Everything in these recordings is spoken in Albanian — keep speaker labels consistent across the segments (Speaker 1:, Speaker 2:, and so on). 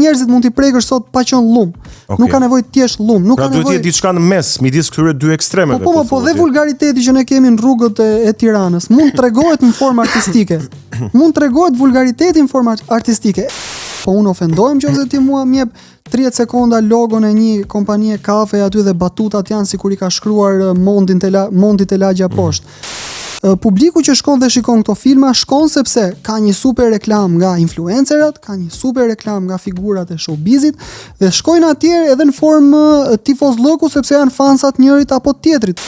Speaker 1: njerëzit mund t'i prekësh sot pa qenë llum. Okay. Nuk ka nevojë të jesh llum, nuk
Speaker 2: pra
Speaker 1: ka nevojë.
Speaker 2: Duhet të jetë diçka në mes, midis këtyre dy ekstremeve.
Speaker 1: Po dhe vulgariteti që ne kemi në rrugët e Tiranës mund tregohet në formë artistike. Mund tregohet vulgariteti në formë artistike. Po unë ofendohem nëse ti mua më jep 30 sekonda logon e një kompanie kafe aty dhe batutat janë sikur i ka shkruar Mondi te lagja poshtë. Publiku që shkon dhe shikon këto filma shkon sepse ka një super reklam nga influencerët, ka një super reklam nga figurat e showbizit dhe shkojnë atje edhe në formë tifozllëku sepse janë fansat njërit apo tjetrit.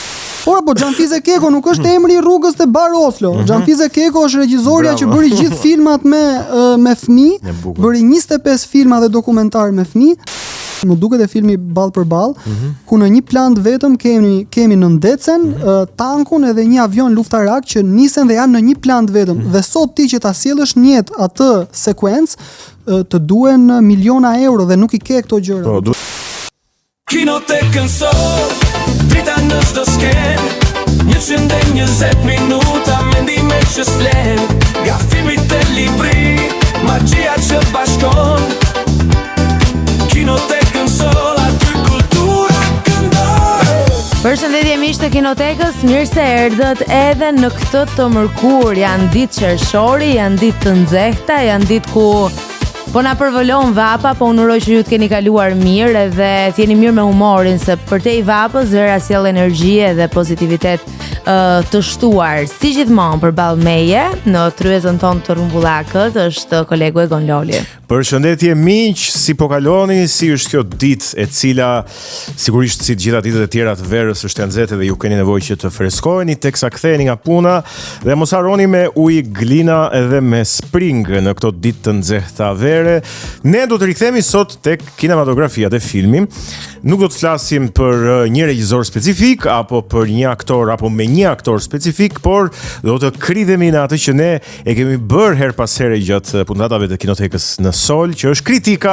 Speaker 1: Por apo Xhanfize Keko nuk është emri i rrugës te Bar Oslo. Xhanfize Keko është regjisorja që bëri gjithë filmat me fëmijë, bëri 25 filma dhe dokumentar me fëmijë. Më duket e filmi Ball për Ball, ku në një plan vetëm kemi nëndecen, tankun edhe një avion luftarak që nisen dhe janë në një plan vetëm. Dhe sot ti që ta sjellësh në jetë atë sekuencë, të duhen miliona euro dhe nuk i ke këto gjëra.
Speaker 3: Kinotekën sot, drita në çdo skenë, 120 minuta mendime që s'flen, nga filmit e libri, magjia që bashkon. Kinotekën sot, aty kultura këndon.
Speaker 4: Përshëndetje miq të Kinotekës, mirë se erdhët edhe në këtë të mërkur. Janë ditë qershori, janë ditë të nxehta, janë ditë ku po na përvolon vapa, po unë uroj që ju të keni kaluar mirë dhe të jeni mirë me humorin, se përtej vapës vera sjell energji dhe pozitivitet të shtuar. Si gjithmonë përballë meje në tryezën tonë të rrumbullakët është kolegu Egon Loli.
Speaker 2: Përshëndetje miq, si po kaloni, si është kjo ditë e cila sigurisht si të gjitha ditët e tjera të verës është e nxehtë dhe ju keni nevojë që të freskoheni teksa ktheheni nga puna dhe mos harroni me ujë glina edhe me spring në këto ditë të nxehta vere. Ne do të rikthehemi sot tek kinematografia dhe filmi. Nuk do të flasim për një regjisor specifik apo për një aktor apo me një aktor specifik, por do të kridhemi në atë që ne e kemi bërë her pas here gjatë puntatave të Kinotekës në Sol, që është kritika,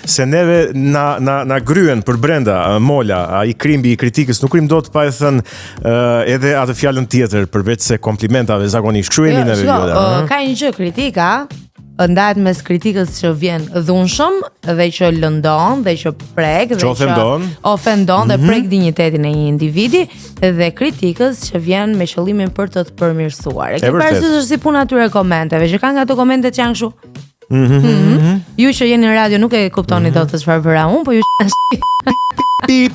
Speaker 2: se neve na gryen për brenda mola, ai krimbi i kritikës nuk krim dot pa e thënë edhe atë fjalën tjetër përveç se komplimentave zakonisht. Kështu jemi neve vjolla.
Speaker 4: Ka një gjë kritika ndahet mes kritikës që vjen dhunshëm dhe që lëndon dhe që prek dhe që ofendon dhe prek dinjitetin e një individi dhe kritikës që vjen me qëllimin për të përmirësuar. E ke parasysh është si puna atyre komenteve, që kanë ato komente që janë kështu. Ju që jeni në radio nuk e kuptoni dot se çfarë bëra unë, po ju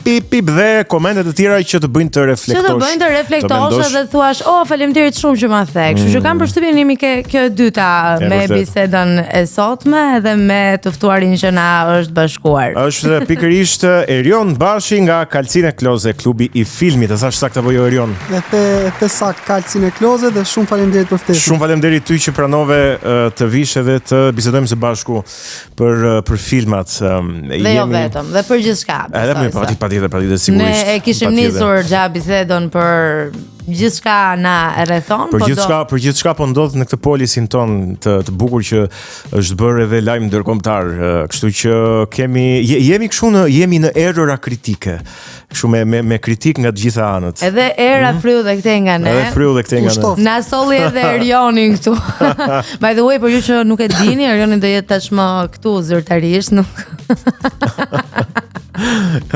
Speaker 2: pip dhe komentet e tjera që të bëjnë të reflektosh.
Speaker 4: Që të bëjnë të reflektosh dhe thuash, faleminderit shumë që ma the. Kështu që kam përshtypjen jemi kjo e dyta me bisedën e sotme dhe me të ftuarin që na është bashkuar.
Speaker 2: Është pikërisht Erion Bashi nga Kalcine Kloze, klubi i filmit. E thash saktë apo jo Erion?
Speaker 1: Edhe sakt Kalcine Kloze dhe shumë faleminderit për ftesën.
Speaker 2: Shumë faleminderit ty që pranove të vish edhe të bisedojmë së bashku për filmat.
Speaker 4: Dhe jo vetëm, dhe për gjithçka.
Speaker 2: Patjetër sigurisht.
Speaker 4: Ne e kishim nisur gjatë bisedon për gjithçka na rrethon,
Speaker 2: për gjithçka po ndodh në këtë polisin ton të bukur që është bërë edhe lajm ndërkombëtar, kështu që jemi në erëra kritike. Kështu me kritik nga të gjitha anët.
Speaker 4: Edhe era fryu dhe këtej nga ne. Na solli edhe Erionin këtu. By the way, për ju që nuk e dini, Erioni do jetë tashmë këtu zyrtarisht, nuk.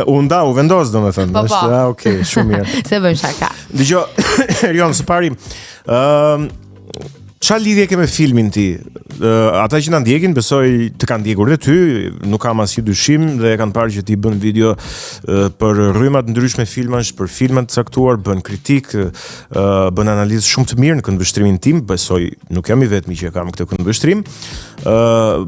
Speaker 2: U vendos domethënë. Është okay, shumë mirë.
Speaker 4: Se bëjmë shaka.
Speaker 2: Dgjoj, Erion, së pari, çfarë lidhje ke me filmin ti? Ata që na ndjekin, besoj të kanë ndjekur dhe ty, nuk kam asnjë dyshim dhe kanë parë që ti bën video për rrymat ndryshme filmash, për filmat të caktuar, bën kritik, bën analizë shumë të mirë në këndvështrimin tim, besoj nuk jam i vetmi që kam këtë këndvështrim.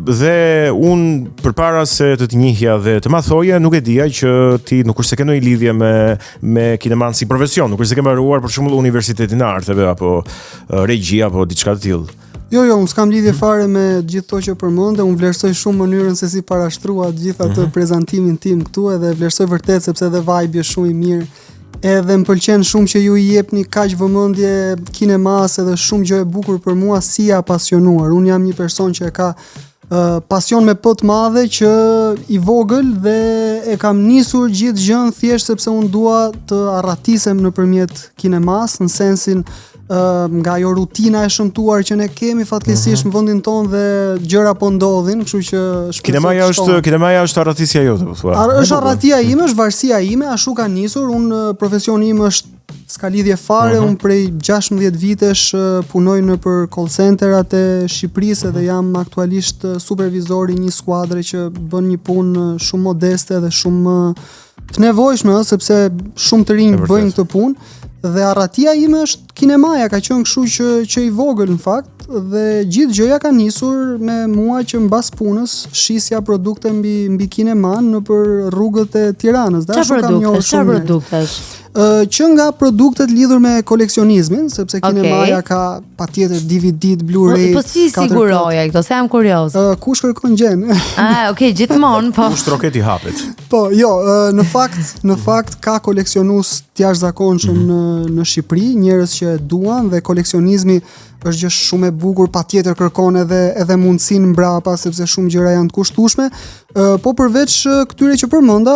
Speaker 2: Dhe unë përpara se të të njihja dhe të ma thoje, nuk e dija që ti nuk është se ke ndonjë lidhje me kineman si profesion, nuk është se ke mbaruar për shembull Universitetin e Arteve apo regji apo diçka të tillë.
Speaker 1: Jo, unë s'kam lidhje fare me gjithë to që përmendë, unë vlerësoj shumë mënyrën se si parashtrua gjithë atë prezantimin tim këtu edhe vlerësoj vërtet sepse edhe vibe është shumë i mirë. Edhe më pëlqen shumë që ju i jepni kaq vëmendje kinemas edhe shumë gjë e bukur për mua si apasionuar. Unë jam një person që e ka pasion me p të madhe që i vogël dhe e kam nisur gjithë gjën thjesht sepse unë dua të arratisem nëpërmjet kinemas në sensin nga ajo rutina e shëmtuar që ne kemi fatkeqësisht në vendin tonë dhe gjëra po ndodhin, kështu që
Speaker 2: kinemaja është arratisja jote, po thua.
Speaker 1: Është arratia ime, është varësia ime, ashtu ka nisur. Unë profesioni im është s'ka lidhje fare, unë prej 16 vitesh punoj në për call centerat e Shqipërisë dhe jam aktualisht supervizori një skuadre që bën një punë shumë modeste dhe shumë të nevojshme, sepse shumë të rinj bëjnë këtë punë. Dhe arratia ime është kinemaja, ka qenë kështu që i vogël në fakt, dhe gjithë gjëja ka nisur me mua që mbas punës shisja produkte mbi kineman në për rrugët e Tiranës.
Speaker 4: Çfarë produktesh?
Speaker 1: Që nga produktet lidhur me koleksionizmin, sepse kinemaja ka patjetër DVD, Blu-ray.
Speaker 4: Po si siguroja këto, se jam kurioz.
Speaker 1: Kush kërkon gjen?
Speaker 4: Okay, gjithmonë, po.
Speaker 2: Kush troket i hapet.
Speaker 1: Po, jo, në fakt ka koleksionues të jashtëzakonshëm në Shqipëri, njerëz që e duan dhe koleksionizmi është gjë shumë e bukur, patjetër kërkon edhe mundësinë mbrapa sepse shumë gjëra janë të kushtueshme. Po përveç këtyre që përmenda,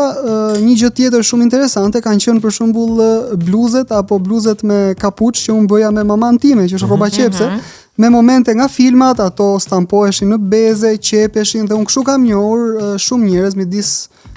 Speaker 1: një gjë tjetër shumë interesante kanë qenë për shembull bluzet apo bluzet me kapuç që unë bëja me maman time, që është rroba qepse. Me momente nga filmat, ato stampoheshin në beze, qepeshin dhe unë kështu kam njohur shumë njerëz midis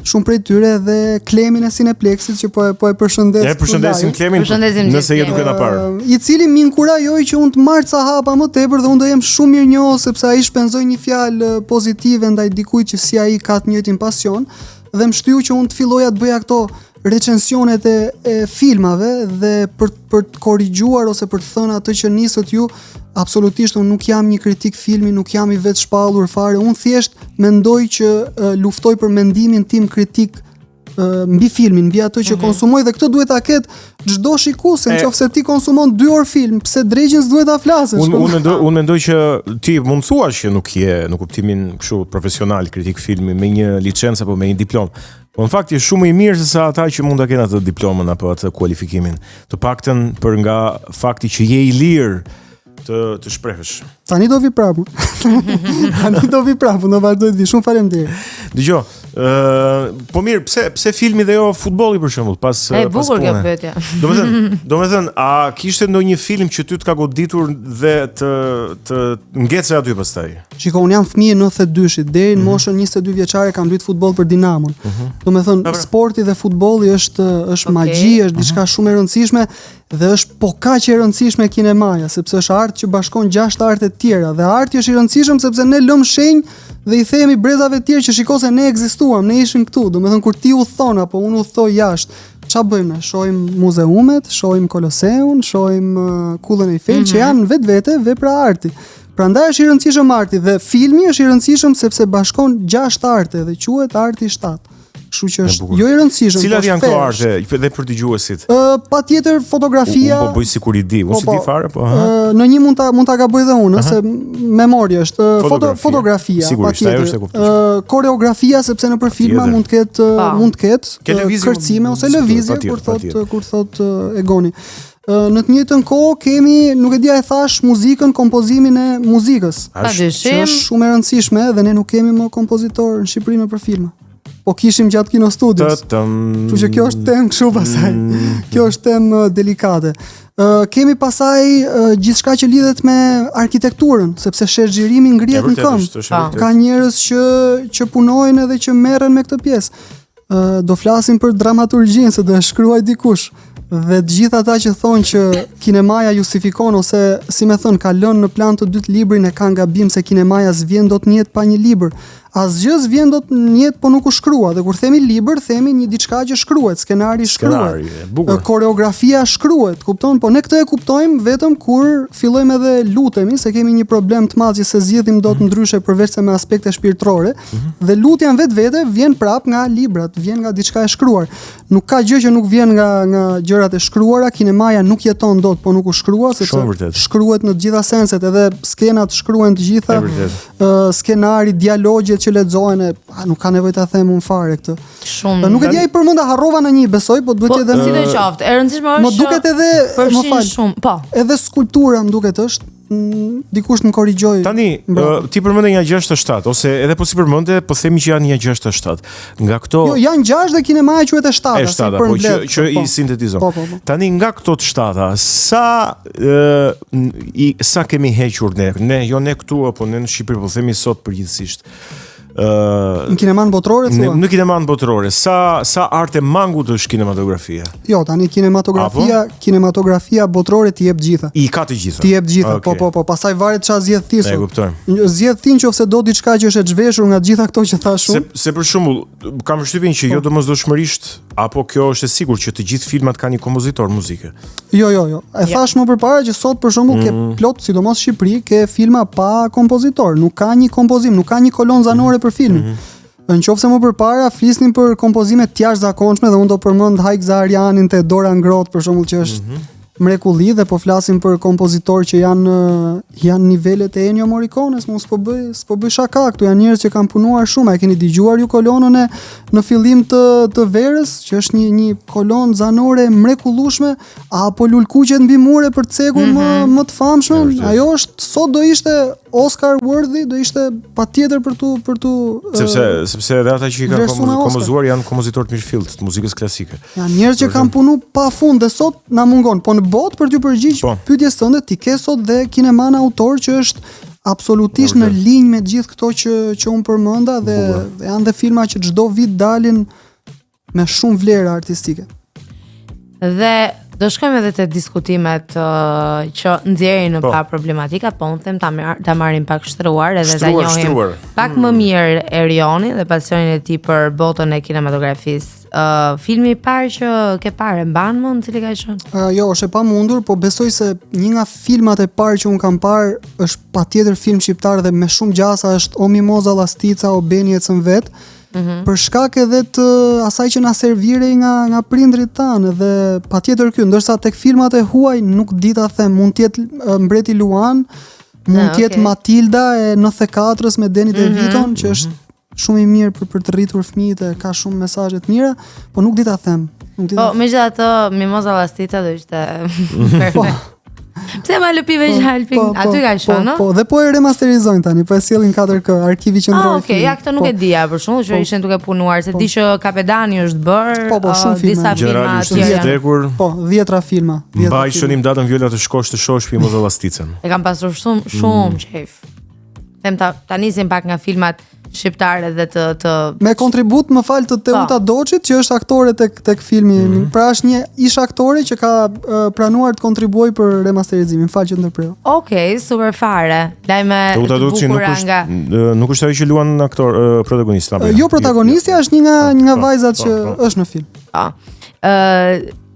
Speaker 1: shumë prej tyre dhe Klemin e Cineplexit që po e përshëndes.
Speaker 2: Përshëndesim Klemin. Nëse je duke na parë.
Speaker 1: I cili më inkurajoi që unë të marr ca hapa më tepër dhe unë do jem shumë mirënjohës sepse ai shpenzoi një fjalë pozitive ndaj dikujt që si ai ka të njëjtin pasion dhe më shtyu që unë të filloja të bëja këto recensionet e filmave dhe për të korrigjuar ose për të thënë atë që nisët ju. Absolutisht unë nuk jam një kritik filmi, nuk jam i vetë shpallur fare, unë thjesht mendoj që luftoj për mendimin tim kritik mbi filmin, mbi atë që konsumoj dhe këtë duhet ta ketë çdo shikues, nëse ti konsumon 2 orë film, pse dregjën s'duhet ta flasësh?
Speaker 2: Unë mendoj që ti mund të thuash që nuk je në kuptimin kështu profesional kritik filmi me një licencë apo me një diplomë. Po në fakt je shumë i mirë se sa ata që mund ta kenë atë diplomën apo atë kualifikimin. Të paktën për nga fakti që je i lirë të shprehësh.
Speaker 1: Tani do vi prapë. Do vazhdoj të vi. Shumë faleminderit.
Speaker 2: Dgjoj, po mirë, pse filmi dhe jo futbolli për shembull, pas
Speaker 4: bukur kjo pyetje.
Speaker 2: Domethënë, a kishte ndonjë film që ty të ka goditur dhe të ngecë aty pastaj?
Speaker 1: Shiko, unë jam fëmijë 92-shit, deri në moshën 22 vjeçare kam luajtur futboll për Dinamon. Domethënë, sporti dhe futbolli është magji, është diçka shumë e rëndësishme dhe është po kaq e rëndësishme kinemaja, sepse është art që bashkon 6 arte të tjera dhe arti është i rëndësishëm sepse ne lëm shenjë dhe i themi brezave të tjerë që shiko se ne ekzistuam, ne ishim këtu. Domethënë kur ti udhthon apo unë udhtoj jashtë, ç'a bëjmë ne? Shohim muzeumet, shohim Koloseun, shohim Kullën e Eiffel që janë vetvete vepra arti. Prandaj është i rëndësishëm arti dhe filmi është i rëndësishëm sepse bashkon 6 arte dhe quhet arti 7. Kështu që është jo i rëndësishëm.
Speaker 2: Cilat janë këto arte dhe për dëgjuesit?
Speaker 1: Patjetër fotografia.
Speaker 2: Po bëj sikur i di, unë si di fare, po.
Speaker 1: Në një mund ta gaboj dhe unë, se memoria është fotografia, patjetër. Koreografia sepse nëpër filma mund të ketë kërcime ose lëvizje kur thot Egoni. Në të njëjtën kohë kemi, nuk e dia e thash, muzikën, kompozimin e muzikës. Që është shumë e rëndësishme dhe ne nuk kemi më kompozitor në Shqipëri nëpër filma. Po kishim gjatë Kino Studios. Kështu që kjo është temë kështu pasaj. Kjo është temë delikate. Kemi pasaj gjithçka që lidhet me arkitekturën, sepse shexhirimi ngrihet në këmbë. Ka njerëz që punojnë edhe që merren me këtë pjesë. Do flasim për dramaturgjinë, se do e shkruaj dikush. Dhe të gjithë ata që thonë që kinemaja justifikon ose si më thon ka lënë në plan të dytë librin e kanë gabim se kinemaja s'vjen dot në jetë pa një libër. Asgjë s'vjen dot në jetë po nuk u shkrua. Dhe kur themi libër, themi një diçka që shkruhet, skenari shkruhet. Koreografia shkruhet, kupton? Po ne këtë e kuptojmë vetëm kur fillojmë edhe lutemi, se kemi një problem të madh që se zgjidhim dot ndryshe përveç se me aspekte shpirtërore, dhe lutja vetvete vjen prap nga librat, vjen nga diçka e shkruar. Nuk ka gjë që nuk vjen nga gjërat e shkruara, kinemaja nuk jeton dot po nuk u shkrua, sepse shkruhet në të gjitha senset, edhe skenat shkruhen të gjitha, skenari, dialogjet që lexohen, nuk ka nevojë ta them unë fare këtë.
Speaker 4: Shumë.
Speaker 1: Nuk e di ai përmenda harrova në një, besoj, po duhet edhe
Speaker 4: si do qoftë. E rëndësishme është.
Speaker 1: Më duket edhe, më fal.
Speaker 4: Shumë, po.
Speaker 1: Edhe skulptura më duket është dikush më korrigjoj.
Speaker 2: Tani, ti përmende një 6-7 ose edhe po si përmende, po themi që janë një 6-7. Nga këto
Speaker 1: Jo, janë 6 dhe kinemaja quhet e 7.
Speaker 2: po që i sintetizon.
Speaker 1: Po.
Speaker 2: Tani nga këto të 7-a, sa kemi hequr ne, jo ne këtu apo ne në Shqipëri, po themi sot përgjithsisht.
Speaker 1: Në kineman botërore thua?
Speaker 2: Në kineman botërore, sa arte mangut është kinematografia?
Speaker 1: Jo, tani kinematografia botërore t'i jep gjitha.
Speaker 2: I ka të gjitha.
Speaker 1: T'i jep gjitha, po, pastaj varet çfarë zgjedh ti sot.
Speaker 2: E kuptoj.
Speaker 1: Zgjedh ti nëse do diçka që është e zhveshur nga gjitha këto që thash unë.
Speaker 2: Se për shembull, kam përshtypjen që jo domosdoshmërisht, apo kjo është e sigurt që të gjithë filmat kanë një kompozitor muzike.
Speaker 1: Jo. E thash më përpara që sot për shembull ke plot, sidomos në Shqipëri, ke filma pa kompozitor, nuk ka një kompozim, nuk ka një kolon zanore për filmin. Në qoftë se më përpara flisnim për kompozime të jashtëzakonshme dhe unë do përmend Haik Zaharianin te Dora Ngrot për shembull që është mrekulli dhe po flasim për kompozitorë që janë nivelet e Ennio Morricones, mos po bëj shaka, këtu janë njerëz që kanë punuar shumë. E keni dëgjuar ju kolonën në fillim të verës, që është një kolonë zanore mrekullueshme, apo Lulkuqet mbi mure për cekun më të famshme. Ajo është sot do ishte Oscar worthy, do ishte patjetër për tu
Speaker 2: sepse edhe ata që i kanë kompozuar janë kompozitorë të mirëfillt të muzikës klasike.
Speaker 1: Janë njerëz që kanë punuar pafund dhe sot na mungon. Po në botë për t'ju përgjigj pyetjes tënde, ti ke sot dhe kineman autor që është absolutisht në linjë me gjithë këto që unë përmenda dhe janë dhe filma që çdo vit dalin me shumë vlerë artistike.
Speaker 4: Dhe do shkojmë edhe te diskutimet që nxjerrin në pa problematika, po unë them ta marrim pak shtruar edhe ta njohim pak më mirë Erionin dhe pasionin e tij për botën e kinematografisë. Filmi i parë që ke parë, mban mend cili ka qenë?
Speaker 1: Jo, është e pamundur, po besoj se një nga filmat e parë që un kam parë është patjetër film shqiptar dhe me shumë gjasa është O Mimoza Llastica o Beni ecën vet. Për shkak edhe të asaj që na servirej nga prindrit tanë dhe patjetër ky, ndërsa tek filmat e huaj nuk di ta them, mund të jetë Mbreti Luan, mund të jetë Matilda e 94-s me Danny DeViton që është shumë i mirë për të rritur fëmijët e ka shumë mesazhe të mira, po nuk di ta them.
Speaker 4: Po, megjithatë Mimoza Llastica do ishte Pse ma lëpi veç halping? Aty ka qenë, no?
Speaker 1: Po, dhe po e remasterizojnë tani, po e sjellin 4K, arkivi qendror.
Speaker 4: Okej, ja këtë nuk e dija për shkak që ishin duke punuar, se di që Kapedani është bërë, disa filma
Speaker 2: tjerë.
Speaker 1: Po, 10 filma.
Speaker 2: Mbaj shënim datën Vjola të shkosh të shohësh Mimoza Llasticën.
Speaker 4: E kam pasur shumë qejf. Them ta nisim pak nga filmat shqiptare dhe të
Speaker 1: me kontribut më fal të Teuta Doçit që është aktore tek filmi. Pra është një ish aktore që ka pranuar të kontribuojë për remasterizimin. Fal që ndërpreu.
Speaker 4: Okej, super fare. Lajme
Speaker 2: Teuta Doçi nuk është ajo që luan aktor protagonist apo?
Speaker 1: Jo, protagonistja është një nga vajzat që është në film.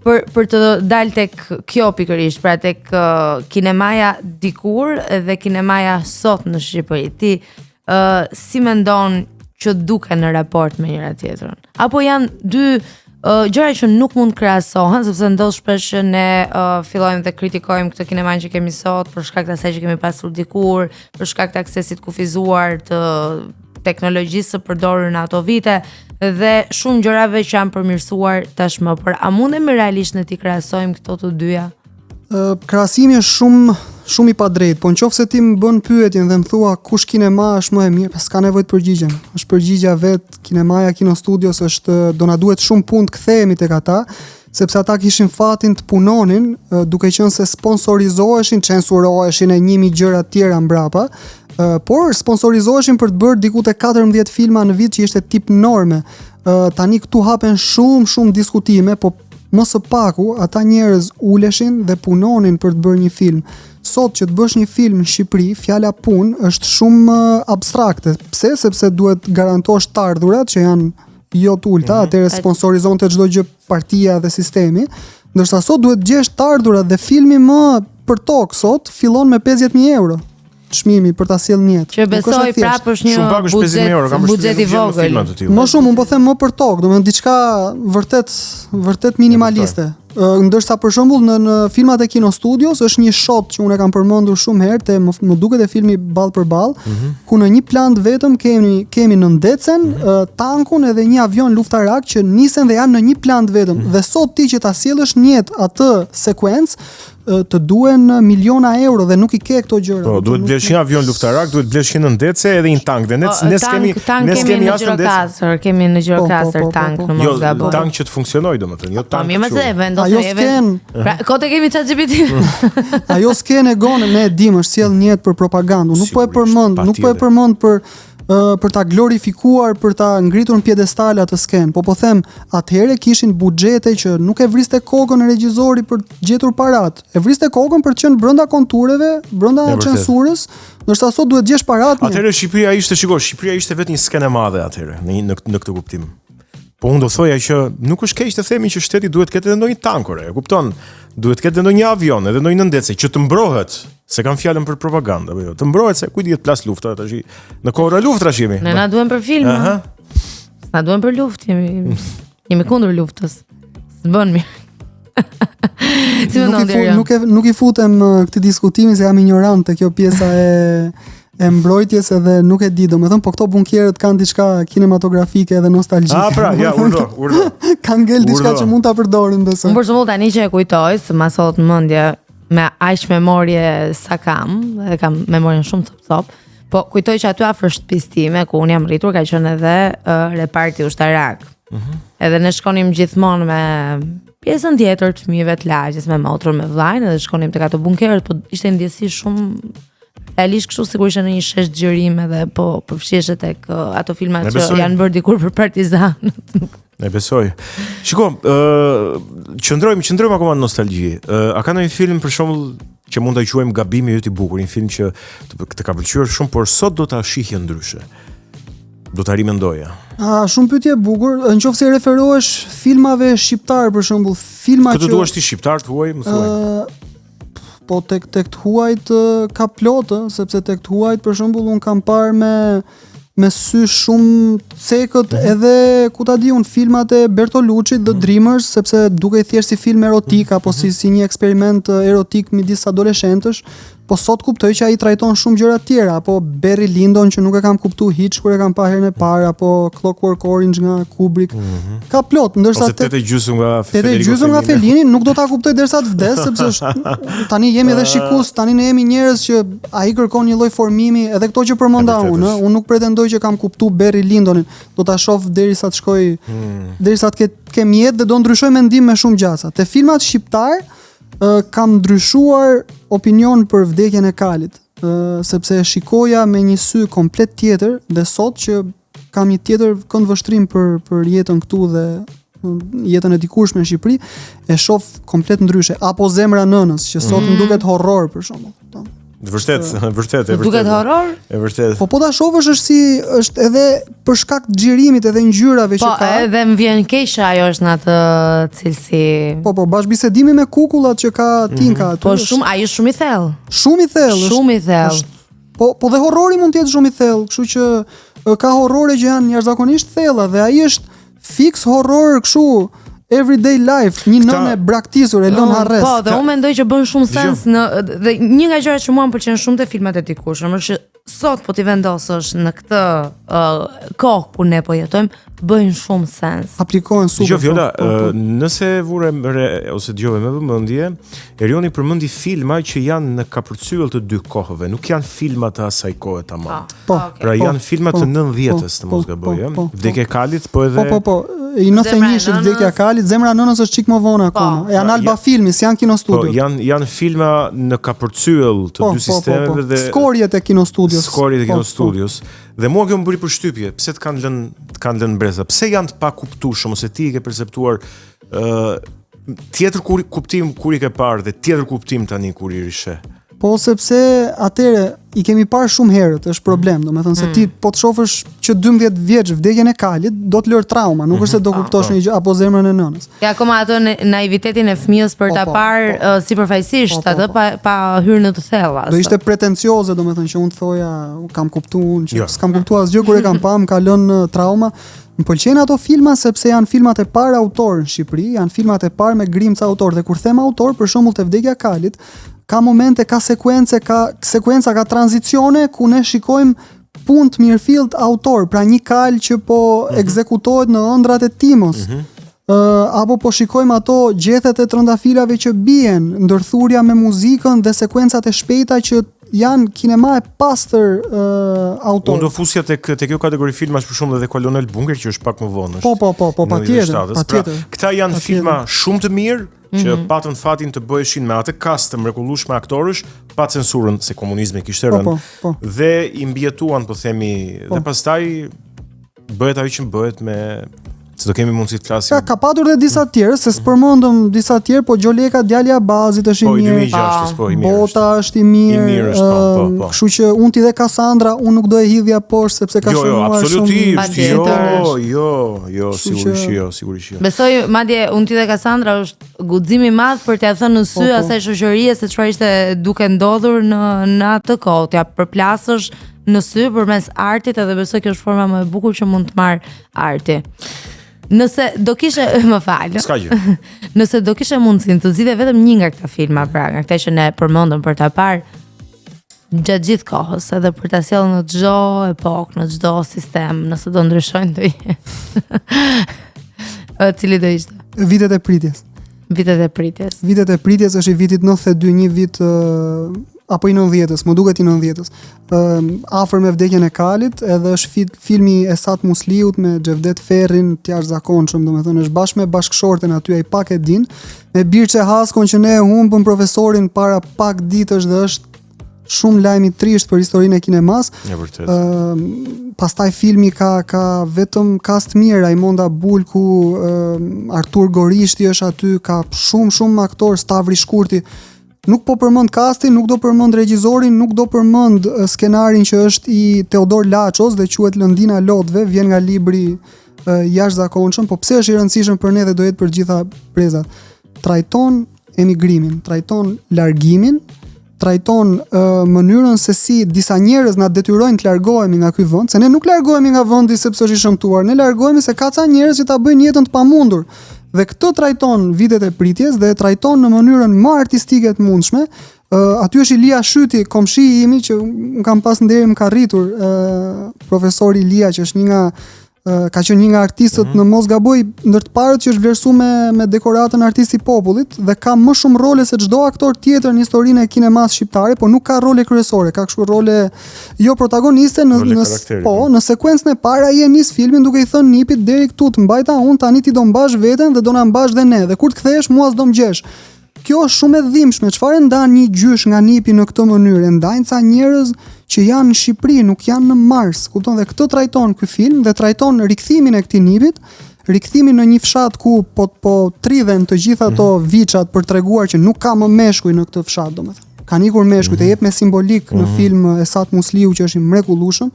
Speaker 4: Për të dalë tek kjo pikërisht, pra tek kinemaja dikur dhe kinemaja sot në Shqipëri. Ti si mendon që duken në raport me njëra tjetrën? Apo janë dy gjëra që nuk mund krahasohen, sepse ndodh shpesh që ne fillojmë dhe kritikojmë këtë kineman që kemi sot për shkak të asaj që kemi pasur dikur, për shkak të aksesit kufizuar të teknologjisë së përdorur në ato vite dhe shumë gjërave që janë përmirësuar tashmë. Por a mundemi realisht ne ti krahasojmë këto të dyja?
Speaker 1: Krahasimi është shumë i padrejtë, po nëse ti më bën pyetjen dhe më thua kush kinema është më e mirë, s'ka nevojë të përgjigjem. Është përgjigja vet, kinemaja Kino Studios do na duhet shumë punë të kthehemi tek ata, sepse ata kishin fatin të punonin, duke qenë se sponsorizoheshin, censuroheshin e 1000 gjëra të tjera mbrapa, por sponsorizoheshin për të bërë diku te 14 filma në vit që ishte tip norme. Tani këtu hapen shumë diskutime, po më së paku ata njerëz uleshin dhe punonin për të bërë një film. Sot që të bësh një film në Shqipëri, fjala punë është shumë abstrakte. Pse? Sepse duhet garantosh të ardhurat që janë jo të ulta, atëherë sponsorizonte çdo gjë partia dhe sistemi, ndërsa sot duhet gjesh të ardhurat dhe filmi më për tokë sot fillon me 50.000 euro. Çmimi për ta sjellë në jetë.
Speaker 4: Që besoj prapë është një buxhet i vogël.
Speaker 1: Më shumë, unë po them më për tokë, domethënë diçka vërtet minimaliste. Ndërsa për shembull në filmat e Kino Studios është një shot që unë e kam përmendur shumë herë, më duket e filmi Ball për Ball, ku në një plan vetëm kemi në ndecen tankun edhe një avion luftarak që nisen dhe janë në një plan vetëm. Dhe sot ti që ta sjellësh në jetë atë sekuencë të duhen miliona euro dhe nuk I ke këto gjëra.
Speaker 2: Po, duhet blesh një avion luftarak, duhet blesh një ndece edhe një tank. Dhe ne kemi
Speaker 4: në Gjirokastër, kemi në Gjirokastër tank në mos gaboj.
Speaker 2: Jo, tank që të funksionojë domethënë, jo tank.
Speaker 4: Po mirë më se vendosen. Pra, kote kemi ChatGPT.
Speaker 1: Ajo sken e gonë ne e dim është sjell njet për propagandë. Nuk po e përmend për ta glorifikuar, për ta ngritur në piedestale atë sken. Po them, atëherë kishin buxhete që nuk e vriste kokën e regjizori për të gjetur parat. E vriste kokën për të qenë brenda kontureve, brenda censurës, ndërsa sot duhet gjesh parat.
Speaker 2: Atëherë Shqipëria ishte vetë një sken e madhe atëherë në këtë kuptim. Po unë do thoja që nuk është keq të themi që shteti duhet ketë edhe ndonjë tankore, e kupton? Duhet ketë ndonjë avion, edhe ndonjë ndece që të mbrohet, se kanë fjalën për propagandë apo jo. Të mbrohet se ku dihet plas lufta tash. Në kohë luftra jemi.
Speaker 4: Ne na duhen për film. Na duhen për luftë, jemi kundër luftës. S'bën mirë. Si mendon deri?
Speaker 1: Nuk I futem këtë diskutimi se jam ignorant te kjo pjesa e mbrojtjes edhe nuk e di, domethënë, po këto bunkierët kanë diçka kinematografike edhe nostalgjike.
Speaker 2: Pra, ja, urdhë.
Speaker 1: Kanë ngel diçka që mund ta përdorin, besoj.
Speaker 4: Unë për shembull tani që e kujtoj, se ma sot në mendje me aq memorje sa kam, dhe kam memorien shumë cop. Po kujtoj që aty afër shtëpisë time ku unë jam rritur ka qenë edhe reparti ushtarak. Edhe ne shkonim gjithmonë me pjesën tjetër të fëmijëve të lagjes, me motrën, me vllajën, edhe shkonim tek ato bunkerët, po ishte ndjesi shumë realisht kështu sigurisht në një shesh xhirim edhe po përfshiheshe tek ato filma që janë bërë dikur për partizanët.
Speaker 2: E besoj. Shiko, qëndrojmë akoma në nostalgji. A ka ndonjë film për shembull që mund ta quajmë Gabimi yt I bukur, një film që të ka pëlqyer shumë, por sot do ta shihje ndryshe. Do ta rimendoja.
Speaker 1: Shumë pyetje e bukur. Nëse referohesh filmave shqiptar për shembull, filma që
Speaker 2: Këtë duash ti shqiptar të huaj, më thuaj.
Speaker 1: Po tek të huajt ka plotë, sepse tek të huajt për shembull un kam parë me sy shumë cekët edhe ku ta di un filmat e Bertolucci, The Dreamers, sepse duke I thjesht si film erotik apo si një eksperiment erotik midis adoleshentësh, po sot kuptoj që ai trajton shumë gjëra të tjera, apo Barry Lyndon që nuk e kam kuptuar hiç kur e kam parë herën e parë, apo Clockwork Orange nga Kubrick. Ka plot, ndërsa
Speaker 2: Tete gjysmë
Speaker 1: nga Fellini nuk do ta kuptoj derisa të vdes, sepse tani jemi edhe shikues, tani ne jemi njerëz që ai kërkon një lloj formimi, edhe këto që përmenda unë, unë nuk pretendoj që kam kuptuar Barry Lyndonin, do ta shoh derisa të shkoj, derisa të kem jetë dhe do ndryshoj mendim me shumë gjasa. Te filmat shqiptar kam ndryshuar opinion për vdekjen e Kalit, sepse shikoja me një sy komplet tjetër dhe sot që kam një tjetër këndvështrim për jetën këtu dhe jetën e dikurshme në Shqipëri, e shoh komplet ndryshe. Apo Zemra e nënës, që sot më duket horror për shembull.
Speaker 2: Vërtet.
Speaker 4: Duket horror?
Speaker 2: E vërtet.
Speaker 1: Po ta shohësh është edhe për shkak të xhirimit edhe ngjyrave që ka.
Speaker 4: Po edhe më vjen keq ajo është në atë cilësi.
Speaker 1: Po bashkëbisedimi me kukullat që ka Tinka aty.
Speaker 4: Po ai është shumë I thellë.
Speaker 1: Shumë I thellë. Po dhe horrori mund të jetë shumë I thellë, kështu që ka horrore që janë jashtëzakonisht thella dhe ai është fix horror kështu everyday life, një nënë e braktisur e lën harres.
Speaker 4: Po, dhe unë mendoj që bën shumë sens dhe një nga gjërat që mua më pëlqen shumë te filmat e dikurshëm është që sot po ti vendosësh në këtë kohë ku ne po jetojmë, bëjnë shumë sens.
Speaker 1: Aplikohen super.
Speaker 2: Jo Viola, nëse vurem ose dëgjove me vëmendje, Erioni përmendi filma që janë në kapërcyll të dy kohëve, nuk janë filma të asaj kohe tamam. Pra janë filma të 90-s, të mos gaboj, Vdekja e Kalit, po edhe
Speaker 1: I 91 vdekja e Kalit, Zemra e nënës është çik më vonë akoma. Janë Alba Filmi, janë kinostudio.
Speaker 2: Po janë filma në kapërcyll të dy sistemeve dhe
Speaker 1: skorjet e kinostudios. Dhe mua kjo më bëri përshtypje, pse të kanë lënë breza? Pse janë të pa kuptueshëm ose ti ke perceptuar tjetër kuptim kur I ke parë dhe tjetër kuptim tani kur I rishe? Po sepse atëre I kemi parë shumë herët, është problem, domethënë se ti po të shohësh që 12 vjeç vdekjen e Kalit, do të lër trauma, nuk është se do kuptosh një gjë apo Zemrën e nënës.
Speaker 4: Ja, akoma ato naivitetin e fëmijës për ta parë sipërfaqësisht, atë pa hyrë në të thella.
Speaker 1: Do ishte pretencioze, domethënë që unë të thoja, kam kuptuar, që s'kam kuptuar asgjë kur e kam parë, më ka lënë trauma. Më pëlqejnë ato filma sepse janë filmat e parë autor në Shqipëri, janë filmat e parë me grimca autor, dhe kur them autor, për shembull te Vdekja e Kalit, ka momente, ka sekuenca, ka tranzicione ku ne shikojmë punë të mirëfillt autor, pra një kal që po ekzekutohet në ëndrat e Timos. apo po shikojmë ato gjethet e trëndafilave që bien, ndërthurja me muzikën dhe sekuencat e shpejta që janë kinema e pastër autor.
Speaker 2: Unë do fusja te kjo kategori filmash për shumë dhe Kolonel Bunker që është pak më vonë.
Speaker 1: Po, patjetër.
Speaker 2: Këta janë filma shumë të mirë që patën fatin të bëheshin me atë kast të mrekullueshëm aktorësh pa censurën se komunizmi kishte rënë. Dhe i mbjetuan, po themi, dhe pastaj bëhet ajo që bëhet me se do kemi mundësi të flasim.
Speaker 1: Ka patur dhe disa tjerë, se s'përmendëm disa tjerë, po Gjoleka djali i Abazit është i mirë. Bota është i mirë. Kështu që Unti dhe Kassandra, unë nuk do e hidhja poshtë sepse ka shënuar
Speaker 2: shumë. Jo, sigurisht jo.
Speaker 4: Besoj madje Unti dhe Kassandra është guxim i madh për t'ia thënë në sy asaj shoqërie se çfarë ishte duke ndodhur në atë kohë, t'ia përplasësh në sy përmes artit, edhe besoj kjo është forma më e bukur që mund të marr arti. Nëse do kishe, më fal. Nëse do kishe mundësinë të zgjidhe vetëm një nga këta filma, pra, nga këta që ne përmendëm për ta parë gjatë gjithë kohës, edhe për ta sjellë në çdo epokë, në çdo sistem, nëse do ndryshojnë do jetë. Cili do ishte?
Speaker 1: Vitet e pritjes.
Speaker 4: Vitet e pritjes.
Speaker 1: Vitet e pritjes është i vitit 92, një vit apo i 90-s, më duket i 90-s. Afër me vdekjen e Kalit, edhe është filmi Esat Musliut me Xhevdet Ferrin, të jashtëzakonshëm, domethënë është bashkë me bashkëshorten aty, ai pak e din, me Birçe Haskon që ne humbëm profesorin para pak ditësh dhe është shumë lajm i trisht për historinë e kinemas.
Speaker 2: E vërtet.
Speaker 1: Pastaj filmi ka vetëm kast mirë, Raimonda Bulku, Artur Gorishti është aty, ka shumë aktor, Stavri Shkurti. Nuk po përmend kastin, nuk do përmend regjisorin, nuk do përmend skenarin që është i Teodor Laços dhe quhet Lëndina Lotëve, vjen nga libri jashtëzakonshëm, po pse është i rëndësishëm për ne dhe do jetë për gjitha brezat. Trajton emigrimin, trajton largimin, trajton mënyrën se si disa njerëz na detyrojnë të largohemi nga ky vend, se ne nuk largohemi nga vendi sepse është i shëmtuar, ne largohemi se ka ca njerëz që ta bëjnë jetën të pamundur. Dhe këtë trajton Vitet e pritjes dhe trajton në mënyrën më artistike të mundshme. Aty është Ilia Shyti, komshi imi që më kam pas nderin më ka rritur, profesori Ilia që është ka qenë një nga artistët në mos gaboj ndër të parët që është vlerësuar me dekoratën artisti i popullit dhe ka më shumë role se çdo aktor tjetër në historinë e kinemas shqiptare, po nuk ka role kryesore, ka kështu role jo protagoniste në sekuencën e parë ai e nis filmin duke i thënë Nipit deri këtu të mbajta unë, tani ti do mbash veten dhe do na mbash dhe ne, dhe kur të kthehesh mua s'do m'gjesh. Kjo është shumë e dhimbshme. Çfarë ndan një gjysh nga Nipi në këtë mënyrë? Ndajnë ca njerëz që janë në Shqipëri, nuk janë në Mars. Kupton, dhe këtë trajton ky film dhe trajton rikthimin e këtij Nipit, rikthimin në një fshat ku po tridhen të gjitha ato viçat për treguar që nuk ka më meshkuj në këtë fshat, domethënë. Kanë ikur meshkujt, e jep me simbolik në film Esat Musliu që është i mrekullueshëm.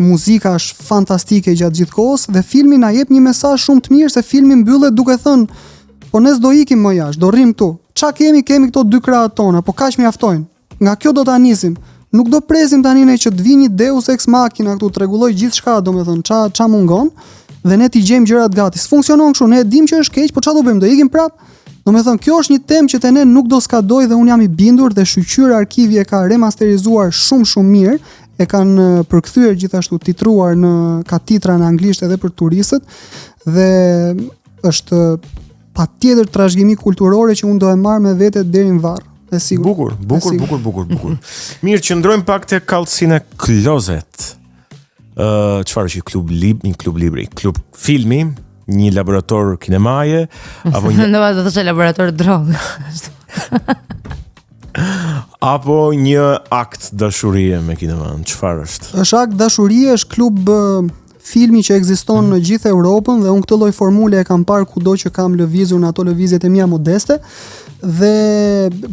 Speaker 1: Muzika është fantastike gjatë gjithë kohës dhe filmi na jep një mesazh shumë të mirë se filmi mbyllet duke thënë po ne s'do ikim më jashtë, do rrim këtu. Ç'a kemi këto dy krahët tona, po kaq mjaftojnë. Nga kjo do ta nisim. Nuk do presim tani ne që të vi një Deus ex machina këtu, t'rregulloj gjithçka, domethënë ç'a mungon dhe ne t'i gjejmë gjërat gati. S'funksionon kështu, ne e dimë që është keq, po ç'a do bëjmë? Do ikim prap? Domethënë kjo është një temë që te ne nuk do skadoj dhe unë jam i bindur dhe Shqyqyr Arkivi e ka remasterizuar shumë mirë, e kanë përkthyer gjithashtu titruar ka titra në anglisht edhe për turistët dhe është patjetër trashëgimi kulturore që unë do e marr me vete deri në varr.
Speaker 2: Bukur. Mirë, qëndrojmë pak te kallësinë e Klozet. Çfarë është një klub libri, klub filmi, një laborator kinemaje apo një
Speaker 4: do të thoshë laborator drogë.
Speaker 2: Apo një akt dashurie me kineman, çfarë është?
Speaker 1: Është akt dashurie, është klub filmi që ekziston në gjithë Europën dhe unë këtë lloj formule e kam parë kudo që kam lëvizur në ato lëvizjet e mia modeste dhe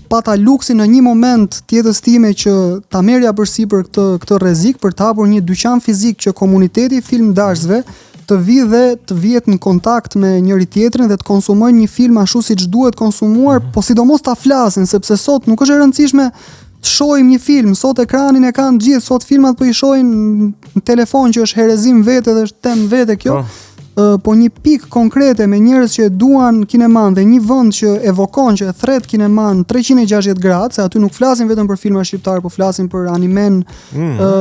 Speaker 1: pata luksin në një moment tjetës time që ta merrja përsipër këtë rrezik për të hapur një dyqan fizik që komuniteti filmdarësve të vihet në kontakt me njëri tjetrin dhe të konsumojnë një film ashtu siç duhet konsumuar, po sidomos ta flasin sepse sot nuk është e rëndësishme të shohim një film, sot ekranin e kanë gjithë, sot filmat po i shohin në telefon që është herezim vete dhe është temë vete kjo. po një pikë konkrete me njerëz që e duan kineman dhe një vend që evokon që e thret kineman 360 gradë, se aty nuk flasim vetëm për filma shqiptar, po flasim për animen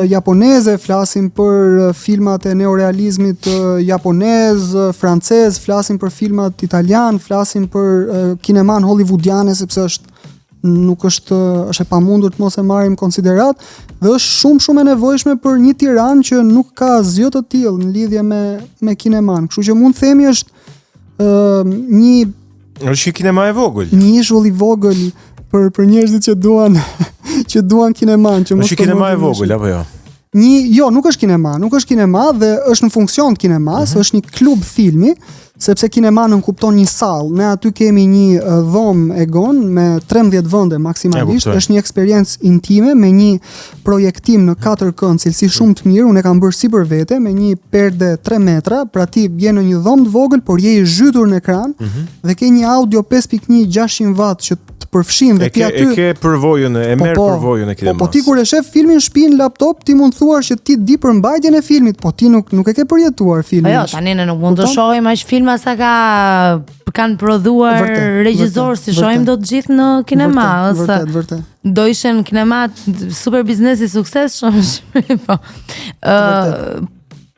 Speaker 1: japoneze, flasim për filmat e neorealizmit japonez, francez, flasim për filmat italian, flasim për kineman hollywoodiane sepse nuk është e pamundur të mos e marrim konsiderat dhe është shumë e nevojshme për një Tiranë që nuk ka asgjë të tillë në lidhje me kineman. Kështu që mund të themi është
Speaker 2: një kinema e vogël.
Speaker 1: Një ishull i vogël për njerëzit që duan kineman, që mos
Speaker 2: është kinema e vogël apo jo?
Speaker 1: Nuk është kinema dhe është në funksion të kinemas, është një klub filmi, sepse kinema nuk kupton një sallë. Ne aty kemi një dhomë e gonë me 13 vende maksimalisht. Është një eksperiencë intime me një projektim në 4K, cilësi shumë të mirë. Unë e kam bërë si për vete me një perde 3 metra, pra ti je në një dhomë të vogël, por je i zhytur në ekran dhe ke një audio 5.1 600 watt që të përfshin dhe ti aty
Speaker 2: e ke përvojën, e merr përvojën e kinemas.
Speaker 1: Po ti kur e shef filmin në shtëpi në laptop, ti mund thuar që ti di për mbajtjen e filmit, po ti nuk e ke përjetuar filmin.
Speaker 4: Jo, tani ne nuk mund të shohim as filma sa kanë prodhuar regjizor si shohim do të gjithë në kinema,
Speaker 1: vërtet.
Speaker 4: Do ishin kinema super biznesi suksesshëm, po.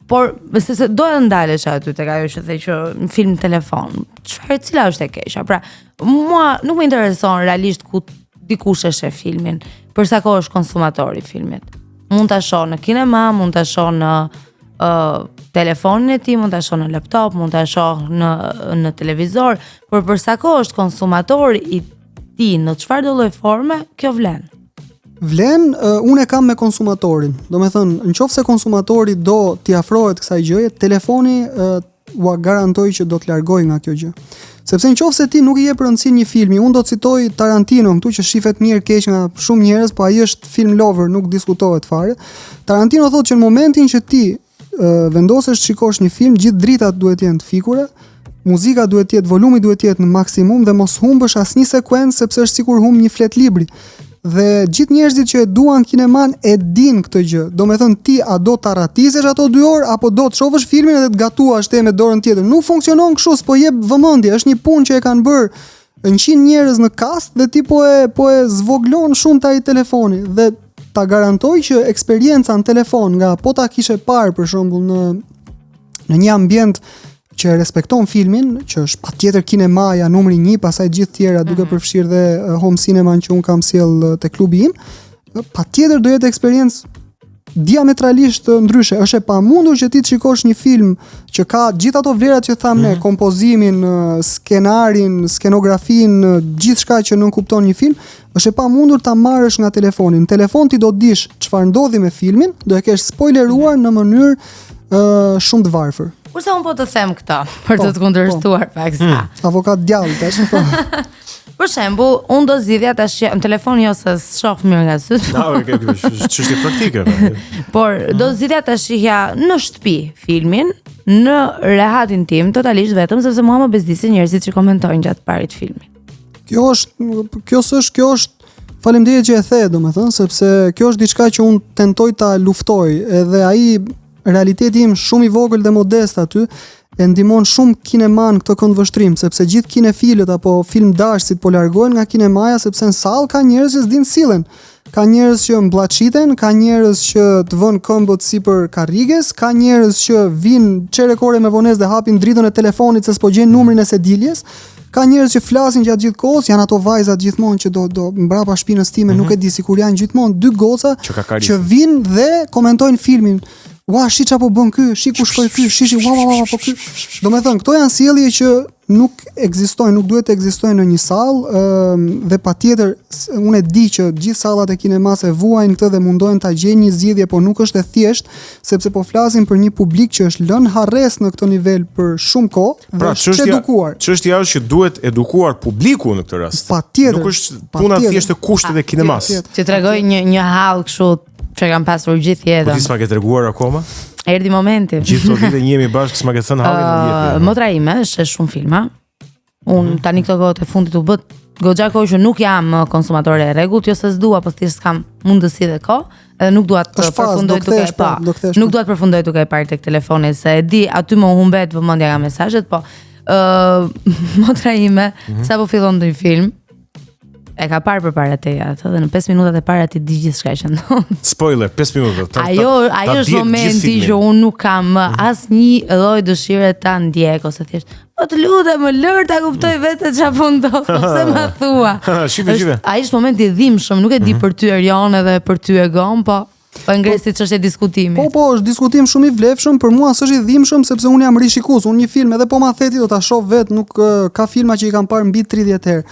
Speaker 4: Por se do të ndalesh aty tek ajo që the që në film telefon. Cila është e keqja? Pra, mua nuk më intereson realisht ku dikush e sheh filmin, për sa kohë është konsumatori i filmit. Mund ta shoh në kinema, mund ta shoh në telefonin e tij, mund ta shoh në laptop, mund ta shoh në televizor, por për sa kohë është konsumatori i tij në çfarëdo lloj forme, kjo vlen.
Speaker 1: Unë e kam me konsumatorin. Do me thënë, në qoftë se konsumatori do t'i afrohet kësaj gjëje, telefoni ua garantoj që do të largoj nga kjo gjë. Sepse në qoftë se ti nuk i jep rëndësinë një filmi, unë do të citoj Tarantino këtu që shifet mirë keq nga shumë njerëz, po ai është film lover, nuk diskutohet fare. Tarantino thotë që në momentin që ti vendosesh të shikosh një film, gjithë dritat duhet jenë të fikura, muzika duhet të jetë, volumi duhet të jetë në maksimum dhe mos humbësh asnjë sekuencë sepse është sikur humb një flet libri. Dhe gjithë njerëzit që e duan kineman e din këtë gjë. Do me thënë ti a do të ratisesh ato 2 orë apo do të shohësh filmin edhe të gatuash te me dorën tjetër. Nuk funksionon kështu, s'po jep vëmendje, është një punë që e kanë bërë 100 njerëz në kast dhe ti po e zvoglon shumë taj telefoni dhe ta garantoj që eksperjenca në telefon nga po ta kishe parë për shembull në një ambient që respekton filmin, që është patjetër kinemaja numri 1, pastaj gjithë tjera duke përfshirë dhe home cinema që un kam sjell te klubi im, patjetër do jetë eksperiencë diametralisht ndryshe. Është e pamundur që ti të shikosh një film që ka gjithë ato vlerat që tham ne, kompozimin, skenarin, skenografinë, gjithçka që nuk kupton një film, është e pamundur ta marrësh nga telefoni. Në telefon ti do të dish çfarë ndodhi me filmin, do e kesh spoileruar në mënyrë shumë të varfër.
Speaker 4: Kurse unë po të them këta, për të kundërshtuar pak sa.
Speaker 1: Avokat djalë tash, po.
Speaker 4: Për shembull, unë do zgjidhja tash në telefon jo se shoh mirë nga syt.
Speaker 2: Është çështje praktike.
Speaker 4: Por do zgjidhja ta shihja në shtëpi filmin, në rehatin tim, totalisht vetëm sepse mua më bezdisin njerëzit që komentojnë gjatë parit filmit.
Speaker 1: Kjo është faleminderit që e the, domethënë, sepse kjo është diçka që unë tentoj ta luftoj, edhe ai realiteti im shumë i vogël dhe modest aty e ndihmon shumë kineman këtë këndvështrim, sepse gjithë kinefilët apo filmdashësit po largohen nga kinemaja sepse në sallë ka njerëz që s'din sillen. Ka njerëz që mbllaçiten, ka njerëz që të vënë këmbët sipër karriges, ka njerëz që vinë çerekore me vonesë dhe hapin dritën e telefonit se s'po gjejnë numrin e sediljes. Ka njerëz që flasin gjatë gjithë kohës, janë ato vajzat gjithmonë që do mbrapa shpinës time, nuk e di sikur janë gjithmonë 2 goca që vinë dhe komentojnë filmin. Ua, shi qa po bën ky, shi ku shkoj ky, shi, po ky. Do me thënë, këto janë sjellje që nuk ekzistojnë, nuk duhet të ekzistojnë në një sallë, dhe patjetër unë e di që gjithë sallat e kinemas e vuajnë këtë dhe mundojnë ta gjejnë një zgjidhje, por nuk është e thjeshtë, sepse po flasim për një publik që është lënë harres në këtë nivel për shumë kohë dhe është edukuar.
Speaker 2: Çështja është që duhet edukuar publiku në këtë rast.
Speaker 1: Patjetër.
Speaker 2: Nuk është puna thjesht e kushtet e kinemas.
Speaker 4: Që tregoj një hall kështu që kam pasur gjithë jetën.
Speaker 2: Po ti s'ma ke treguar akoma?
Speaker 4: Erdhi momenti.
Speaker 2: Gjithë këto vite jemi bashkë, s'ma ke thënë hallin në jetë.
Speaker 4: Motra ime është shumë filma. Unë tani këto kohët e fundit u bët goxha kohë që nuk jam konsumatore e rregullt, jo se s'dua, po thjesht kam mundësi dhe kohë, edhe nuk dua të përfundoj nuk dua të përfundoj duke e parë tek telefoni, se e di aty më humbet vëmendja nga mesazhet, po motra ime sapo fillon ndonjë film, e ka parë përpara teja atë dhe në 5 minutat e para ti di gjithçka që ndodh.
Speaker 2: Spoiler, 5 minuta.
Speaker 4: Ajo është momenti që unë nuk kam asnjë lloj dëshire ta ndjek ose thjesht po të lutem më lër ta kuptoj vetë çfarë po ndodh, pse më thua.
Speaker 2: Shive.
Speaker 4: Ai është momenti i dhimbshëm, nuk e di për ty Erion edhe për ty Egon, po ngresi çështje diskutimi.
Speaker 1: Po, është diskutim shumë i vlefshëm, për mua s'është i dhimbshëm sepse unë jam rishikues, unë një film edhe po ma theti do ta shoh vet, nuk ka filma që i kam parë mbi 30 herë.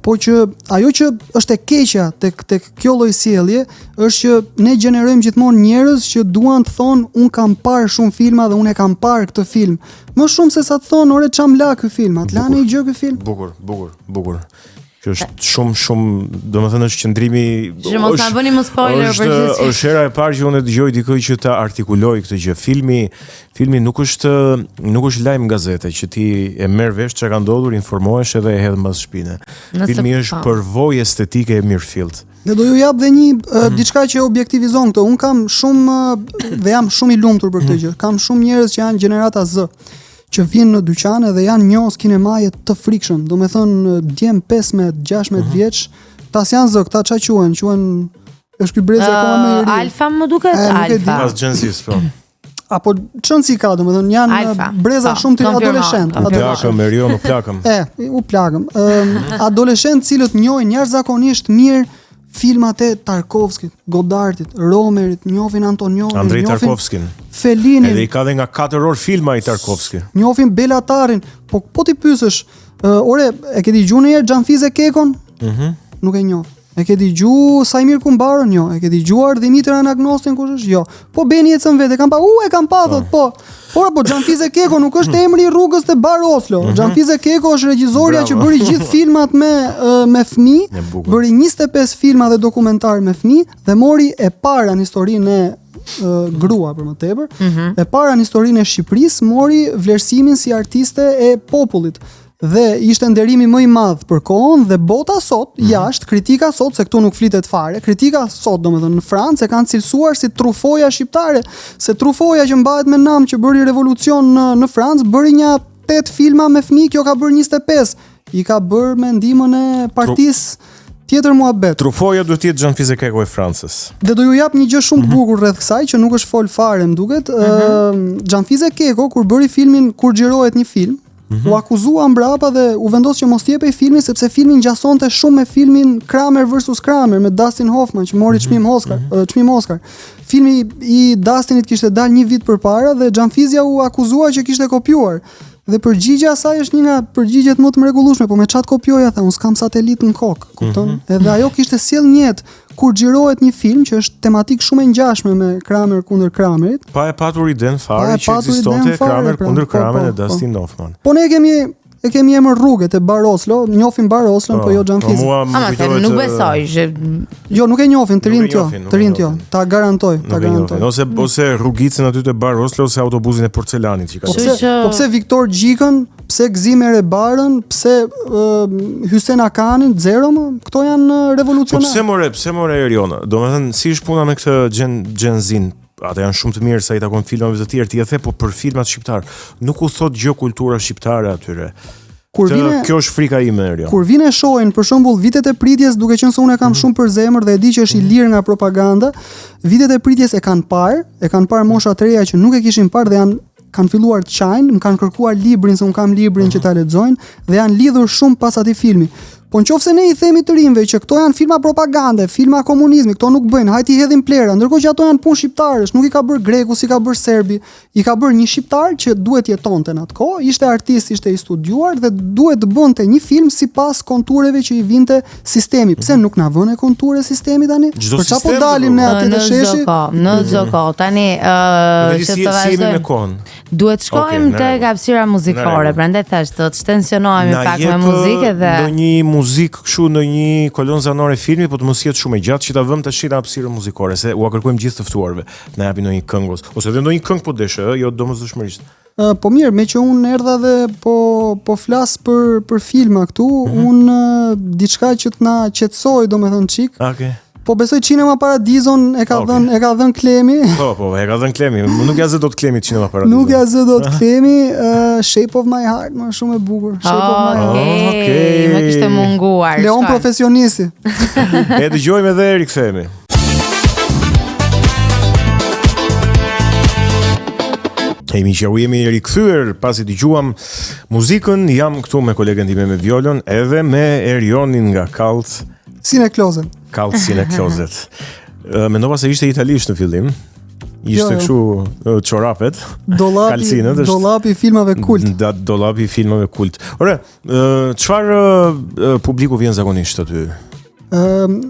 Speaker 1: Po që ajo që është e keqja tek kjo lloj sjellje është që ne gjenerojmë gjithmonë njerëz që duan të thonë unë kam parë shumë filma dhe unë e kam parë këtë film. Më shumë se sa të thonë ore çam la ky film, atë la në gjë ky film.
Speaker 2: Bukur. Që është shumë, domethënë është qëndrimi.
Speaker 4: Që mos na bëni më spoiler për gjithçka.
Speaker 2: Është hera e parë që unë dëgjoj dikoj që ta artikuloj këtë gjë. Filmi nuk është lajm gazete që ti e merr vesh çka ka ndodhur, informohesh edhe e hedh mbas shpine. Filmi është përvojë estetike e mirëfillt.
Speaker 1: Ne do ju jap dhe një diçka që objektivizon këto. Un kam shumë dhe jam shumë i lumtur për këtë gjë. Kam shumë njerëz që janë gjenerata Z, që vinë në dyqane dhe janë njohës kinemaje të frikshëm. Do me thënë djem 15-16 vjeç, tas janë zë, këta qa quhen, është ky brezi akoma më i ri.
Speaker 4: Alfa më duket, Alfa.
Speaker 2: Pas Gen-Z, po.
Speaker 1: Apo çon si ka, domethënë janë breza shumë të adoleshent.
Speaker 2: Plakëm, Erion, u plakëm.
Speaker 1: U plakëm. Adoleshent cilët njohin jashtëzakonisht mirë filmat e Tarkovskit, Godardit, Romerit, njohin Antonionin,
Speaker 2: Andrei Tarkovskin,
Speaker 1: Fellinin.
Speaker 2: Edhe i ka dhe nga 4 orë filma i Tarkovski.
Speaker 1: Njohin Belatarin, po ti pyesësh, ore, e ke dëgjuar ndonjëherë Xhanfize Kekon? Nuk e njoh. E ke dëgjuar Sajmir Kumbaron? Jo. E ke dëgjuar Dimitër Anagnostin kush është? Jo. Po Beni ecën vetë, e kam pa thot, po. Po Xhanfize Keko nuk është emri i rrugës te Bar Oslo. Xhanfize Keko është regjisorja që bëri gjithë filmat me fëmijë, bëri 25 filma dhe dokumentar me fëmijë dhe mori e para në historinë e grua për më tepër, e para në historinë e Shqipërisë mori vlerësimin si artiste e popullit. Dhe ishte nderimi më i madh për kohën dhe bota sot, jashtë, kritika sot, se këtu nuk flitet fare, kritika sot, domethënë në Francë e kanë cilësuar si trufoja shqiptare, se trufoja që mbahet me nam që bëri revolucion në Francë, bëri një 8 filma me fëmijë, kjo ka bërë 25, i ka bërë me ndihmën e partisë tjetër muhabet.
Speaker 2: Trufoja duhet të jetë Xhanfize Keko e Francës. Dhe
Speaker 1: do ju jap një gjë shumë të bukur rreth kësaj që nuk është fol fare, më duket. Xhanfize Keko kur bëri filmin Kur xhirohet një film, u akuzua mbrapa dhe u vendos që mos t'jepej filmin sepse filmi ngjasonte shumë me filmin Kramer vs Kramer me Dustin Hoffman që mori çmim Oscar. Filmi i Dustinit kishte dalë një vit përpara dhe Xhanfizja u akuzua që kishte kopjuar. Dhe përgjigjja e saj është një nga përgjigjet më të mrekullueshme, po me çat kopjoja tha, unë s'kam satelit në kokë, kupton? Edhe ajo kishte sjell një jetë kur xhirohet një film që është tematik shumë e ngjashme me Kramer kundër Kramerit.
Speaker 2: Pa e patur iden fare që ekzistonte Kramer kundër Kramer e Dustin Hoffman.
Speaker 1: Po ne kemi emër rrugët e Bar Oslo, njohim Bar Oslon, po jo Xhanfize.
Speaker 4: Nuk besoj që
Speaker 1: jo, nuk e njohin, të rinë jo. Ta garantoj.
Speaker 2: Ose rrugicën aty te Bar Oslo ose autobusin e porcelanit që ka.
Speaker 1: Po pse Viktor Gjikën, pse Gzimer e Barën, pse Hysén Akanin, Zero më, këto janë revolucionarë.
Speaker 2: Po pse more Eriona? Domethënë si është puna me këtë Gen Z? Ata janë shumë të mirë sa i takon filmave të tjerë, ti e the, po për filmat shqiptar nuk u thot gjë kultura shqiptare atyre. Kjo është frika ime, Erion.
Speaker 1: Kur vjen shohin për shembull Vitet e pritjes, duke qenë se unë kam shumë për zemër dhe e di që është i lirë nga propaganda, Vitet e pritjes e kanë parë mosha të reja që nuk e kishin parë dhe kanë filluar të qajnë, më kanë kërkuar librin se unë kam librin që ta lexojnë dhe janë lidhur shumë pas atij filmi. Po nëse ne i themi të rinjve që këto janë filma propagande, filma komunizmi, këto nuk bëjnë, hajt i hedhin plera, ndërkohë që ato janë punë shqiptarësh, nuk i ka bërë greku, si ka bërë serbi, i ka bërë një shqiptar që duhet jetonte në atë kohë, ishte artist, ishte i studiuar dhe duhet të bënte një film sipas kontureve që i vinte sistemi. Pse nuk na vënë konture sistemi tani?
Speaker 2: Për
Speaker 1: çfarë po dalim ne aty të sheshi?
Speaker 4: Në zoko, tani
Speaker 2: që të vazhdojmë.
Speaker 4: Duhet shkojmë tek hapësira muzikore, prandaj thash të tensionohemi pak me muzikë dhe
Speaker 2: muzikë kështu në një kolon zanore filmi, po të mos jetë shumë e gjatë që ta vëmë tash në hapësirën muzikore, se u kërkojmë gjithë të ftuarve. Na japin ndonjë këngë ose edhe ndonjë këngë po deshë, jo domosdoshmërisht.
Speaker 1: Po mirë, me që unë erdha dhe po po flas për filma këtu, unë diçka që të na qetësoj, domethënë çik.
Speaker 2: Okej.
Speaker 1: Po besoj Cinema Paradizon e ka dhën Klemi.
Speaker 2: Po, e ka dhënë Klemi. Nuk ja zë dot Klemi Cinema Paradizon.
Speaker 1: Nuk ja zë dot Klemi, Shape of My Heart, më shumë e bukur. Shape of My Heart.
Speaker 4: Okej, më kishte munguar.
Speaker 1: Leon profesionisti.
Speaker 2: E dëgjojmë edhe rikthehemi. Hej miq, u jemi rikthyer pasi dëgjuam muzikën, jam këtu me kolegen time me violon, edhe me Erionin nga Cult
Speaker 1: Cine Closet.
Speaker 2: Mendova se ishte italisht në fillim. Ishte kështu çorapet, kalcinët,
Speaker 1: dollapi i filmave kult.
Speaker 2: Dollapi i filmave kult. Ore, çfarë publiku vjen zakonisht aty?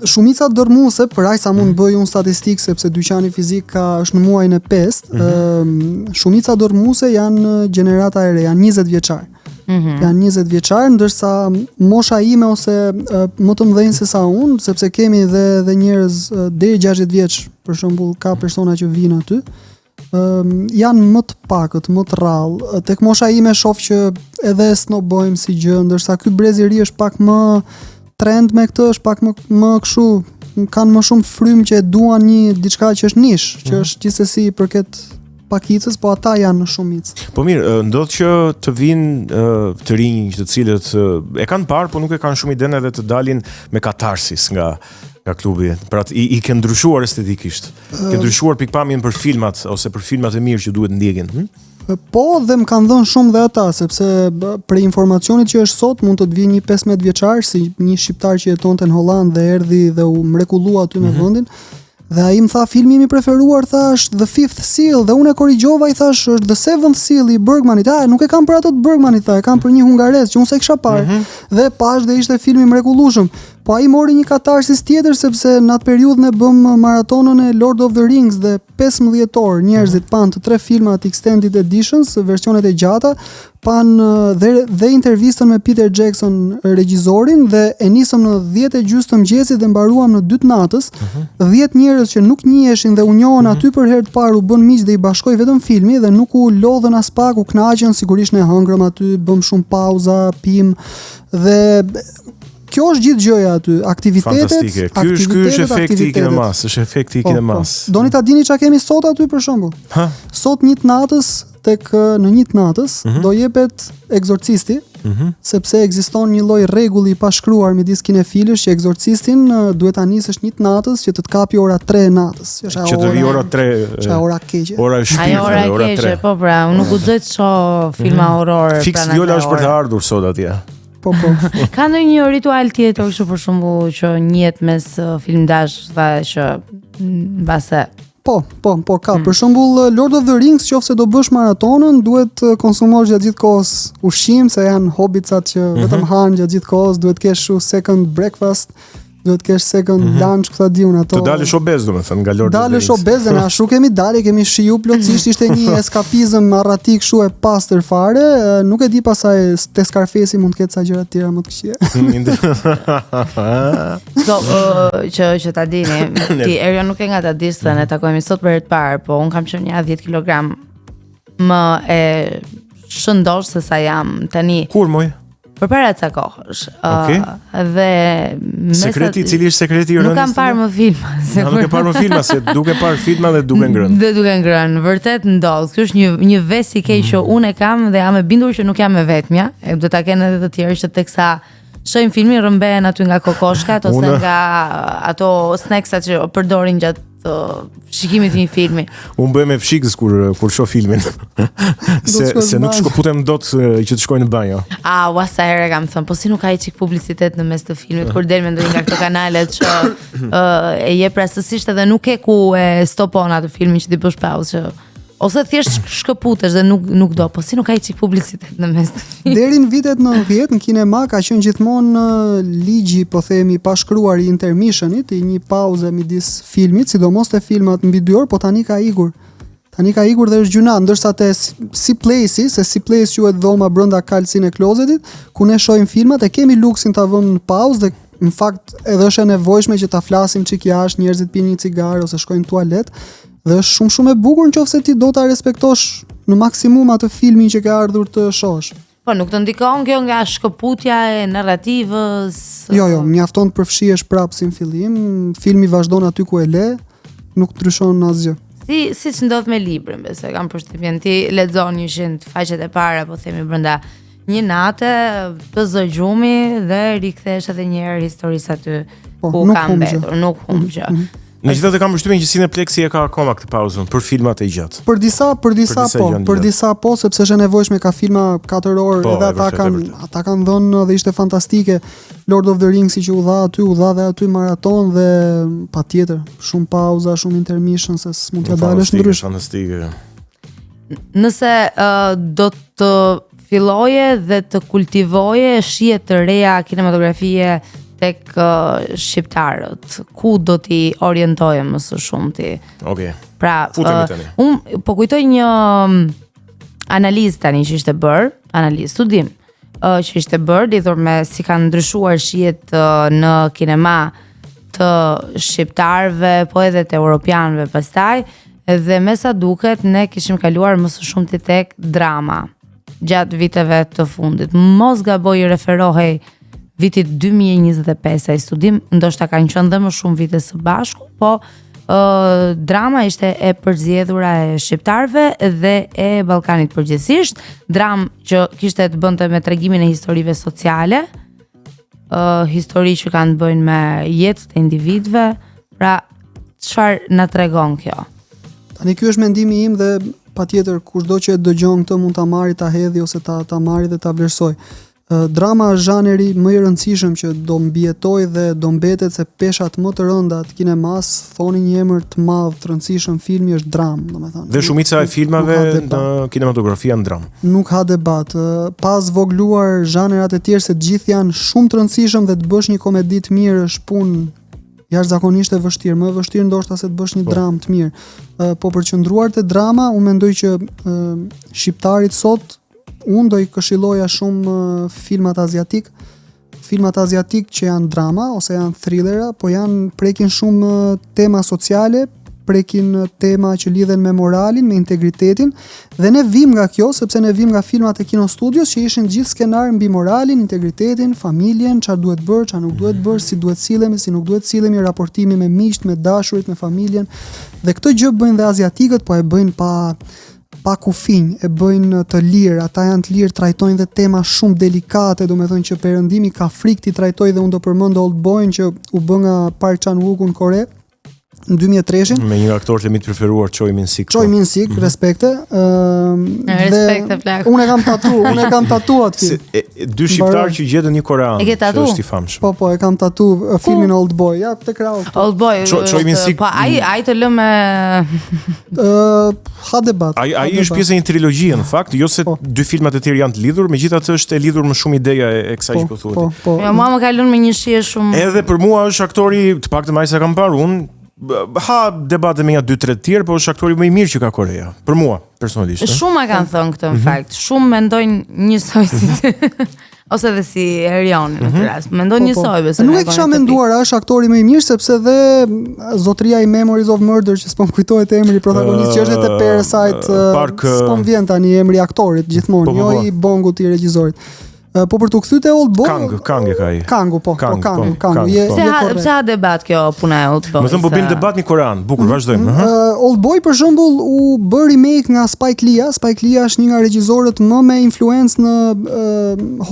Speaker 1: Shumica dërmuese, për aq sa mund bëj unë statistikë sepse dyqani fizik është në muajin e 5, shumica dërmuese janë gjenerata e re, janë 20 vjeçar. Janë 20 vjeçar, ndërsa mosha ime ose më të mëdhenj se sa unë, sepse kemi dhe njerëz deri 60 vjeç, për shembull, ka persona që vinë aty, janë më të pakët, më të rrallë. Tek mosha ime shoh që edhe snobojmë si gjë, ndërsa ky brez i ri është pak më trend me këtë, është pak më kështu, kanë më shumë frymë që e duan një diçka që është nish, që është gjithsesi i përket pakicës, po ata janë në shumicë.
Speaker 2: Po mirë, ndodh që të vinë të rinj, të cilët e kanë parë, po nuk e kanë shumë iden edhe të dalin me katarsis nga klubi. Pra i ke ndryshuar estetikisht. Ke ndryshuar pikpamjen për filmat ose për filmat e mirë që duhet ndjekin.
Speaker 1: Po, dhe më kanë dhënë shumë dhe ata, sepse për informacionit që është sot, mund të të vinë një 15 vjeçar, si një shqiptar që jetonte në Holland dhe erdhi dhe u mrekullua aty me vendin. Dhe ai më tha, filmi im i preferuar, thash, The Fifth Seal, dhe unë e korrigjova, i thash, është The Seventh Seal i Bergmanit. Nuk e kam për ato të Bergmanit, tha, e kam për një hungarez që unë se kisha parë. Dhe pash dhe ishte filmi mrekullueshëm. Po ai mori një katarsis tjetër, sepse në atë periudhën e bëm maratonën e Lord of the Rings dhe 15 orë njerëzit pan të 3 filmat extended editions, versionet e gjata, pan dhe intervistën me Peter Jackson, regjisorin, dhe e nisëm në 10:30 të mëngjesit dhe mbaruam në 2 natës. 10 njerëz që nuk njiheshin dhe u njohën aty për herë të parë u bën miq dhe i bashkoi vetëm filmi dhe nuk u lodhën as pak, u kënaqën, sigurisht ne hëngrëm aty, bëm shumë pauza, pim dhe kjo është gjithë gjëja aty, aktivitetet.
Speaker 2: Fantastike. Ky është efekti i kinemas, është efekti i kinemas.
Speaker 1: Doni ta dini çka kemi sot aty për shembull? Sot një të natës në një të natës do jepet Ekzorcisti, sepse ekziston një lloj rregulli i pashkruar midis kinefilësh që Ekzorcistin duhet ta nisësh një të natës që të kapi ora 3 e natës.
Speaker 2: Që të vi ora 3.
Speaker 1: Është ora keqe.
Speaker 2: Ora e shpirtit,
Speaker 4: ora 3. Po pra, unë nuk guxoj të shoh filma horror.
Speaker 2: Fiks viola është për të ardhur sot atje.
Speaker 1: Po.
Speaker 4: Ka ndonjë ritual tjetër kështu për shembull që njihet mes filmdash dha që mbase
Speaker 1: Po, ka. Për shembull Lord of the Rings, qofse do bësh maratonën, duhet konsumosh gjatë gjithë kohës ushqim, se janë hobbicat që vetëm hanë gjatë gjithë kohës, duhet kesh second breakfast, duhet kesh second lunch, këta diun ato.
Speaker 2: Të dalësh obez, domethënë, nga Lord of the Rings.
Speaker 1: Dalësh obez, dhe na ashtu kemi dalë, kemi shiju plotësisht, ishte një eskapizëm arratik kështu e pastër fare, nuk e di pasaj te Scarface mund të ketë sa gjëra të tjera më të këqija.
Speaker 4: Që ta dini, ti Erion nuk e nga ta dish se ne takojmë sot për herë të parë, po un kam qenë një 10 kg më e shëndosh se sa jam tani.
Speaker 2: Kur moj?
Speaker 4: Përpara ca kohësh. Dhe
Speaker 2: sekreti, cili është sekreti i rëndës?
Speaker 4: Nuk kam parë më filma.
Speaker 2: Nuk e parë më filma, se duke parë filma dhe duke ngrënë.
Speaker 4: Vërtet ndodh. Kjo është një ves i keq që unë e kam dhe jam e bindur që nuk jam e vetmja. Do ta kenë edhe të tjerë që teksa shohim filmin rrëmbehen aty nga kokoshkat ose nga ato snacksat që përdorin gjatë shikimit të një filmi.
Speaker 2: Unë bëhem e fshikës kur shoh filmin. se nuk shkoputem dot që të shkoj në banjo.
Speaker 4: Sa herë kam thënë, po si nuk ka i çik publicitet në mes të filmit kur del me ndonjë nga këto kanalet që e jep rastësisht edhe nuk e ku e stopon atë filmin që ti bësh pauzë që ose thjesht shkëputesh dhe nuk do, po si nuk ka i çik publicitet në mes të filmit.
Speaker 1: Deri në vitet 90 në kinema ka qenë gjithmonë ligji, po themi, pashkruar i intermissionit, i një pauze midis filmit, sidomos te filmat mbi 2 orë, po tani ka ikur. Tani ka ikur dhe është gjuna, ndërsa te si place quhet dhoma brenda Cult Cine Closetit, ku ne shohim filmat e kemi luksin ta vëmë në pauzë dhe në fakt edhe është e nevojshme që ta flasim çik jashtë, njerëzit pinë një cigare ose shkojnë në tualet. Dhe është shumë e bukur nëse ti do ta respektosh në maksimum atë filmin që ke ardhur të shohësh.
Speaker 4: Po, nuk të ndikon kjo nga shkëputja e narrativës?
Speaker 1: Jo, mjafton të përfshihesh prapë si në fillim, filmi vazhdon aty ku e le, nuk ndryshon asgjë.
Speaker 4: Si që ndodh me librin, besoj kam përshtypjen, ti lexon 100 faqet e para, po themi brenda një nate, të zëgjumi dhe rikthesh edhe një herë historisë aty ku ka mbetur, nuk humb gjë.
Speaker 2: Megjithatë kam përshtypjen që Cineplexi e ka akoma këtë pauzën për filmat e gjatë.
Speaker 1: Për disa po, sepse është e nevojshme, ka filma 4 orë, edhe ata kanë dhënë dhe ishte fantastike. Lord of the Rings që u dha dhe aty maraton dhe patjetër, shumë pauza, shumë intermission se s'mund t'ja dalësh ndrysh.
Speaker 2: Fantastike.
Speaker 4: Nëse do të filloje dhe të kultivoje shije të reja kinematografie tek shqiptarët, ku do t'i orientoje më së shumti?
Speaker 2: Okej.
Speaker 4: Pra, unë po kujtoj një analizë tani që ishte bërë, studim që ishte bërë lidhur me si kanë ndryshuar shijet në kinema të shqiptarëve, po edhe të europianëve pastaj, dhe me sa duket ne kishim kaluar më së shumti tek drama gjatë viteve të fundit. Mos gaboj referohej vitit 2025 ai studim, ndoshta kanë qenë dhe më shumë vite së bashku, po drama ishte e përzgjedhura e shqiptarëve dhe e Ballkanit përgjithsisht, dramë që kishte të bënte me tregimin e historive sociale, histori që kanë të bëjnë me jetët e individëve, pra çfarë na tregon kjo?
Speaker 1: Tani ky është mendimi im dhe patjetër kushdo që e dëgjon këtë mund ta marrë, ta hedhë ose ta marrë dhe ta vlerësoj. Drama është zhaneri më i rëndësishëm që do mbijetoj dhe do mbetet se peshat më të rënda të kinemas thoni një emër të madh të rëndësishëm filmi është dramë, domethënë.
Speaker 2: Dhe shumica e filmave në kinematografia në dramë.
Speaker 1: Nuk ha debat. Pas vogluar zhanerat e tjerë se të gjithë janë shumë të rëndësishëm dhe të bësh një komedi të mirë është punë jashtëzakonisht e vështirë, më e vështirë ndoshta se të bësh një dramë të mirë. Po përqendruar te drama, unë mendoj që shqiptarit sot unë do i këshilloja shumë filmat aziatik që janë drama ose janë thrillera, po prekin shumë tema sociale, prekin tema që lidhen me moralin, me integritetin, dhe ne vim nga kjo, sepse ne vim nga filmat e Kino Studios që ishin gjithë skenar mbi moralin, integritetin, familjen, çfarë duhet bërë, çfarë nuk duhet bërë, si duhet sillemi, si nuk duhet sillemi, raportimi me miqt, me dashurit, me familjen. Dhe këtë gjë bëjnë dhe aziatikët, po e bëjnë pa kufinj, e bëjnë të lirë, ata janë të lirë, trajtojnë dhe tema shumë delikate, domethënë që perëndimi ka frikë ti trajtoj, dhe unë do përmend Oldboyn që u bë nga Park Chan-wook në Kore në 2003
Speaker 2: me një aktor të mi të preferuar, Choi Min-sik.
Speaker 1: Respekte.
Speaker 4: Respekte plak.
Speaker 1: Unë e kam tatuar film.
Speaker 2: Dy shqiptar që gjetën një korean.
Speaker 4: Që
Speaker 2: është i famshëm.
Speaker 1: Po, e kam tatuar filmin Oldboy. Ja, tek Raul.
Speaker 4: Oldboy.
Speaker 2: Choi Min-sik.
Speaker 4: Po ai të lë me
Speaker 1: ha debat.
Speaker 2: Ai është pjesë e një trilogjie në fakt, jo se dy filmat e tjerë janë të lidhur, megjithatë është e lidhur me shumë ideja e kësaj që po thuat.
Speaker 4: Jo, mua më ka lënë me një shije shumë.
Speaker 2: Edhe për mua është aktori, të paktën ai sa kam parë unë, ha debate me 2-3 të tjerë, po është aktori më i mirë që ka Koreja, për mua personalisht.
Speaker 4: Shumë kanë thënë këtë në fakt. Shumë mendojnë njësoj si ose dhe si Erioni në këtë rast. Mendojnë njësoj besoj.
Speaker 1: Nuk e kisha menduar, është aktori më i mirë sepse dhe zotëria i Memories of Murder që s'po kujtohet emri i protagonistit që është te Parasite, s'po vjen tani emri aktorit gjithmonë, jo i Bongut i regjisorit. Po për të kthyer te Oldboy.
Speaker 2: Kang e ka ai.
Speaker 1: Kangu.
Speaker 4: Pse ha debat kjo puna e Oldboy?
Speaker 2: Më thon po bëjmë debat në korean. Bukur, vazhdojmë.
Speaker 1: Oldboy për shembull u bë remake nga Spike Lee. Spike Lee është një nga regjisorët më me influencë në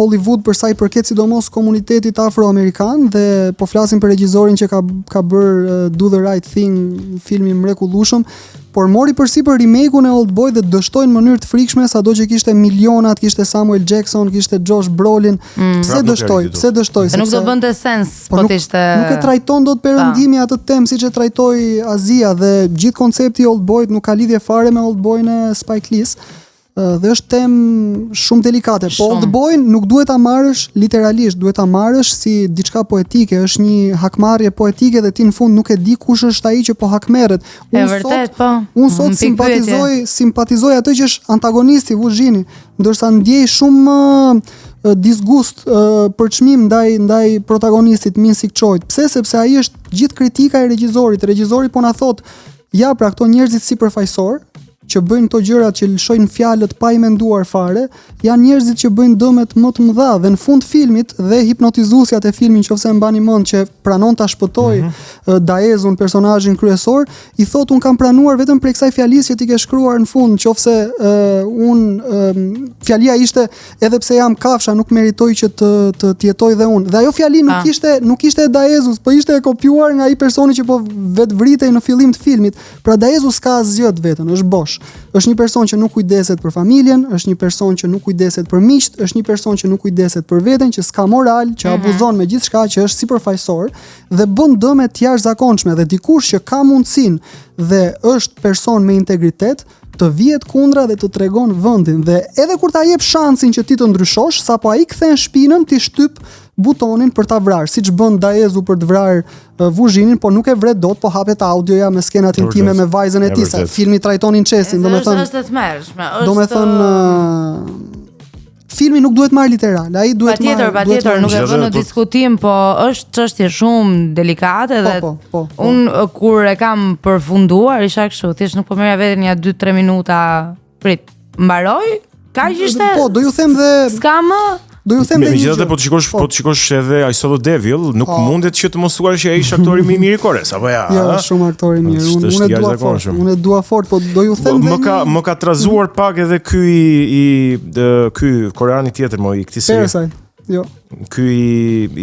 Speaker 1: Hollywood për sa i përket sidomos komunitetit afroamerikan, dhe po flasim për regjisorin që ka bër Do the Right Thing, filmi mrekullueshëm, por mori përsipër remake-un e Oldboy dhe dështoi në mënyrë të frikshme, sado që kishte milionat, kishte Samuel Jackson, kishte Josh Brolin. Pse dështoi?
Speaker 4: Se nuk do bënte sens po të ishte.
Speaker 1: Nuk e trajton dot perëndimi atë temë siç e trajtoi Azia, dhe gjithë koncepti i Oldboyt nuk ka lidhje fare me Oldboyn e Spike Lee-s. Dhe është temë shumë delikate. Po Oldboyn nuk duhet ta marrësh literalisht, duhet ta marrësh si diçka poetike, është një hakmarrje poetike dhe ti në fund nuk e di kush është ai që po hakmerret. Unë sot simpatizoj atë që është antagonisti, Vuzhini, ndërsa ndjej shumë disgust, përçmim ndaj protagonistit Min-sik Choi. Pse? Sepse ai është gjithë kritika e regjisorit. Regjisori po na thot, ja pra këto njerëzit sipërfaqësor, që bëjnë këto gjërat që lëshojnë fjalët pa i menduar fare, janë njerëzit që bëjnë dëmet më të mëdha dhe në fund filmit dhe hipnotizuesjat e filmin nëse mbani mend që pranon ta shpëtoj Daezun, personazhin kryesor, i thotë un kam pranuar vetëm për kësaj fjalisë që ti ke shkruar në fund, nëse fjalia ishte edhe pse jam kafsha nuk meritoj që të jetoj dhe unë. Dhe ajo fjali nuk ishte e Daezus, po ishte e kopjuar nga ai personi që po vetë vritej në fillim të filmit. Pra Daezus ka asgjë të vetën, është bosh. Është një person që nuk kujdeset për familjen, është një person që nuk kujdeset për miqt, është një person që nuk kujdeset për veten, që s'ka moral, që abuzon me gjithçka, që është sipërfaqësor dhe bën dëme të jashtëzakonshme dhe dikush që ka mundësinë dhe është person me integritet të vihet kundra dhe të tregon vendin dhe edhe kur ta jep shansin që ti të ndryshosh, sapo ai kthen shpinën ti shtyp butonin për ta vrarë, siç bën Daezu për të vrarë Vuzhinin, po nuk e vret dot, po hapet audioja me skenat intime me vajzën e tij, sa filmi trajton incestin, domethënë.
Speaker 4: Është të tmerrshme.
Speaker 1: Domethënë filmi nuk duhet marrë literal, ai duhet marrë.
Speaker 4: Patjetër, nuk e vë në diskutim, po është çështje shumë delikate dhe unë kur e kam përfunduar isha kështu, thjesht nuk po merja veten ja 2-3 minuta, prit, mbaroj, kaq ishte.
Speaker 1: Po, do ju them dhe
Speaker 4: s'ka më.
Speaker 1: Do ju them
Speaker 2: megjithatë po të shikosh edhe I Saw the Devil, nuk mundet që të mos thuash që ai është aktori më i mirë i Koreas, apo ja.
Speaker 1: Jo, shumë aktor i mirë. Unë e dua fort, po do ju them
Speaker 2: më ka trazuar pak edhe ky koreani tjetër i këtij
Speaker 1: seriali. Jo.
Speaker 2: Ky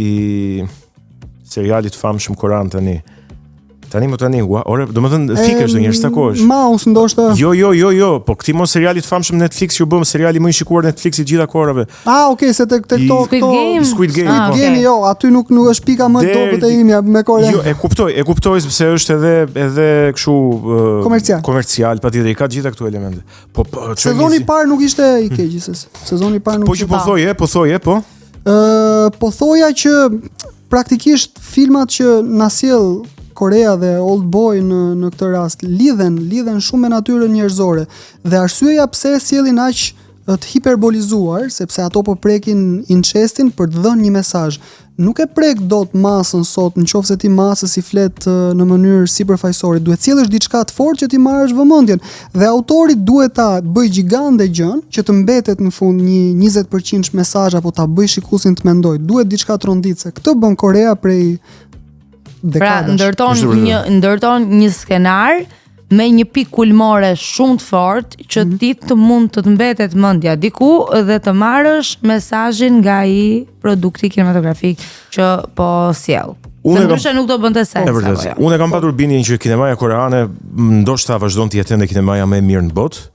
Speaker 2: i serialit famshëm korean tani. Ore, domethënë fikesh ndonjëherë takosh.
Speaker 1: Mouse ndoshta.
Speaker 2: Jo, po këtij mos serialit famshëm Netflix që u bëm seriali më i shikuar Netflixit gjitha kohërave.
Speaker 1: Okay, se tek
Speaker 2: Squid Game.
Speaker 1: Jo, aty nuk është pika më e dobët e imja me Korean.
Speaker 2: Jo, e kuptoj sepse është edhe kështu komercial, patjetër I ka gjitha këto elemente. Po
Speaker 1: sezoni I parë nuk ishte I keq gjithsesi. Sezoni I parë nuk.
Speaker 2: Po që po
Speaker 1: thoja që praktikisht filmat që na sjell Korea dhe Old Boy në këtë rast lidhen shumë me natyrën njerëzore dhe arsyeja pse sjellin aq të hiperbolizuar, sepse ato po prekin incestin për të dhënë një mesazh. Nuk e prek dot masën sot, nëse ti masës I flet në mënyrë sipërfaqësore, duhet sjellësh diçka të fortë që ti marrësh vëmendjen dhe autori duhet ta bëj gjigande gjën që të mbetet në fund një 20% mesazh apo ta bëj shikuesin të mendoj. Duhet diçka të ronditse. Këtë bën Korea prej dekadash.
Speaker 4: Pra ndërton një skenar me një pikë kulmore shumë të fortë që ti të mund të mbetet mendja diku dhe të marrësh mesazhin nga ai produkti kinematografik që po sjell. Ndryshe nuk do bënte sens.
Speaker 2: Unë kam patur bindjen që kinemaja koreane ndoshta vazhdon të jetë ende kinemaja më e mirë në botë.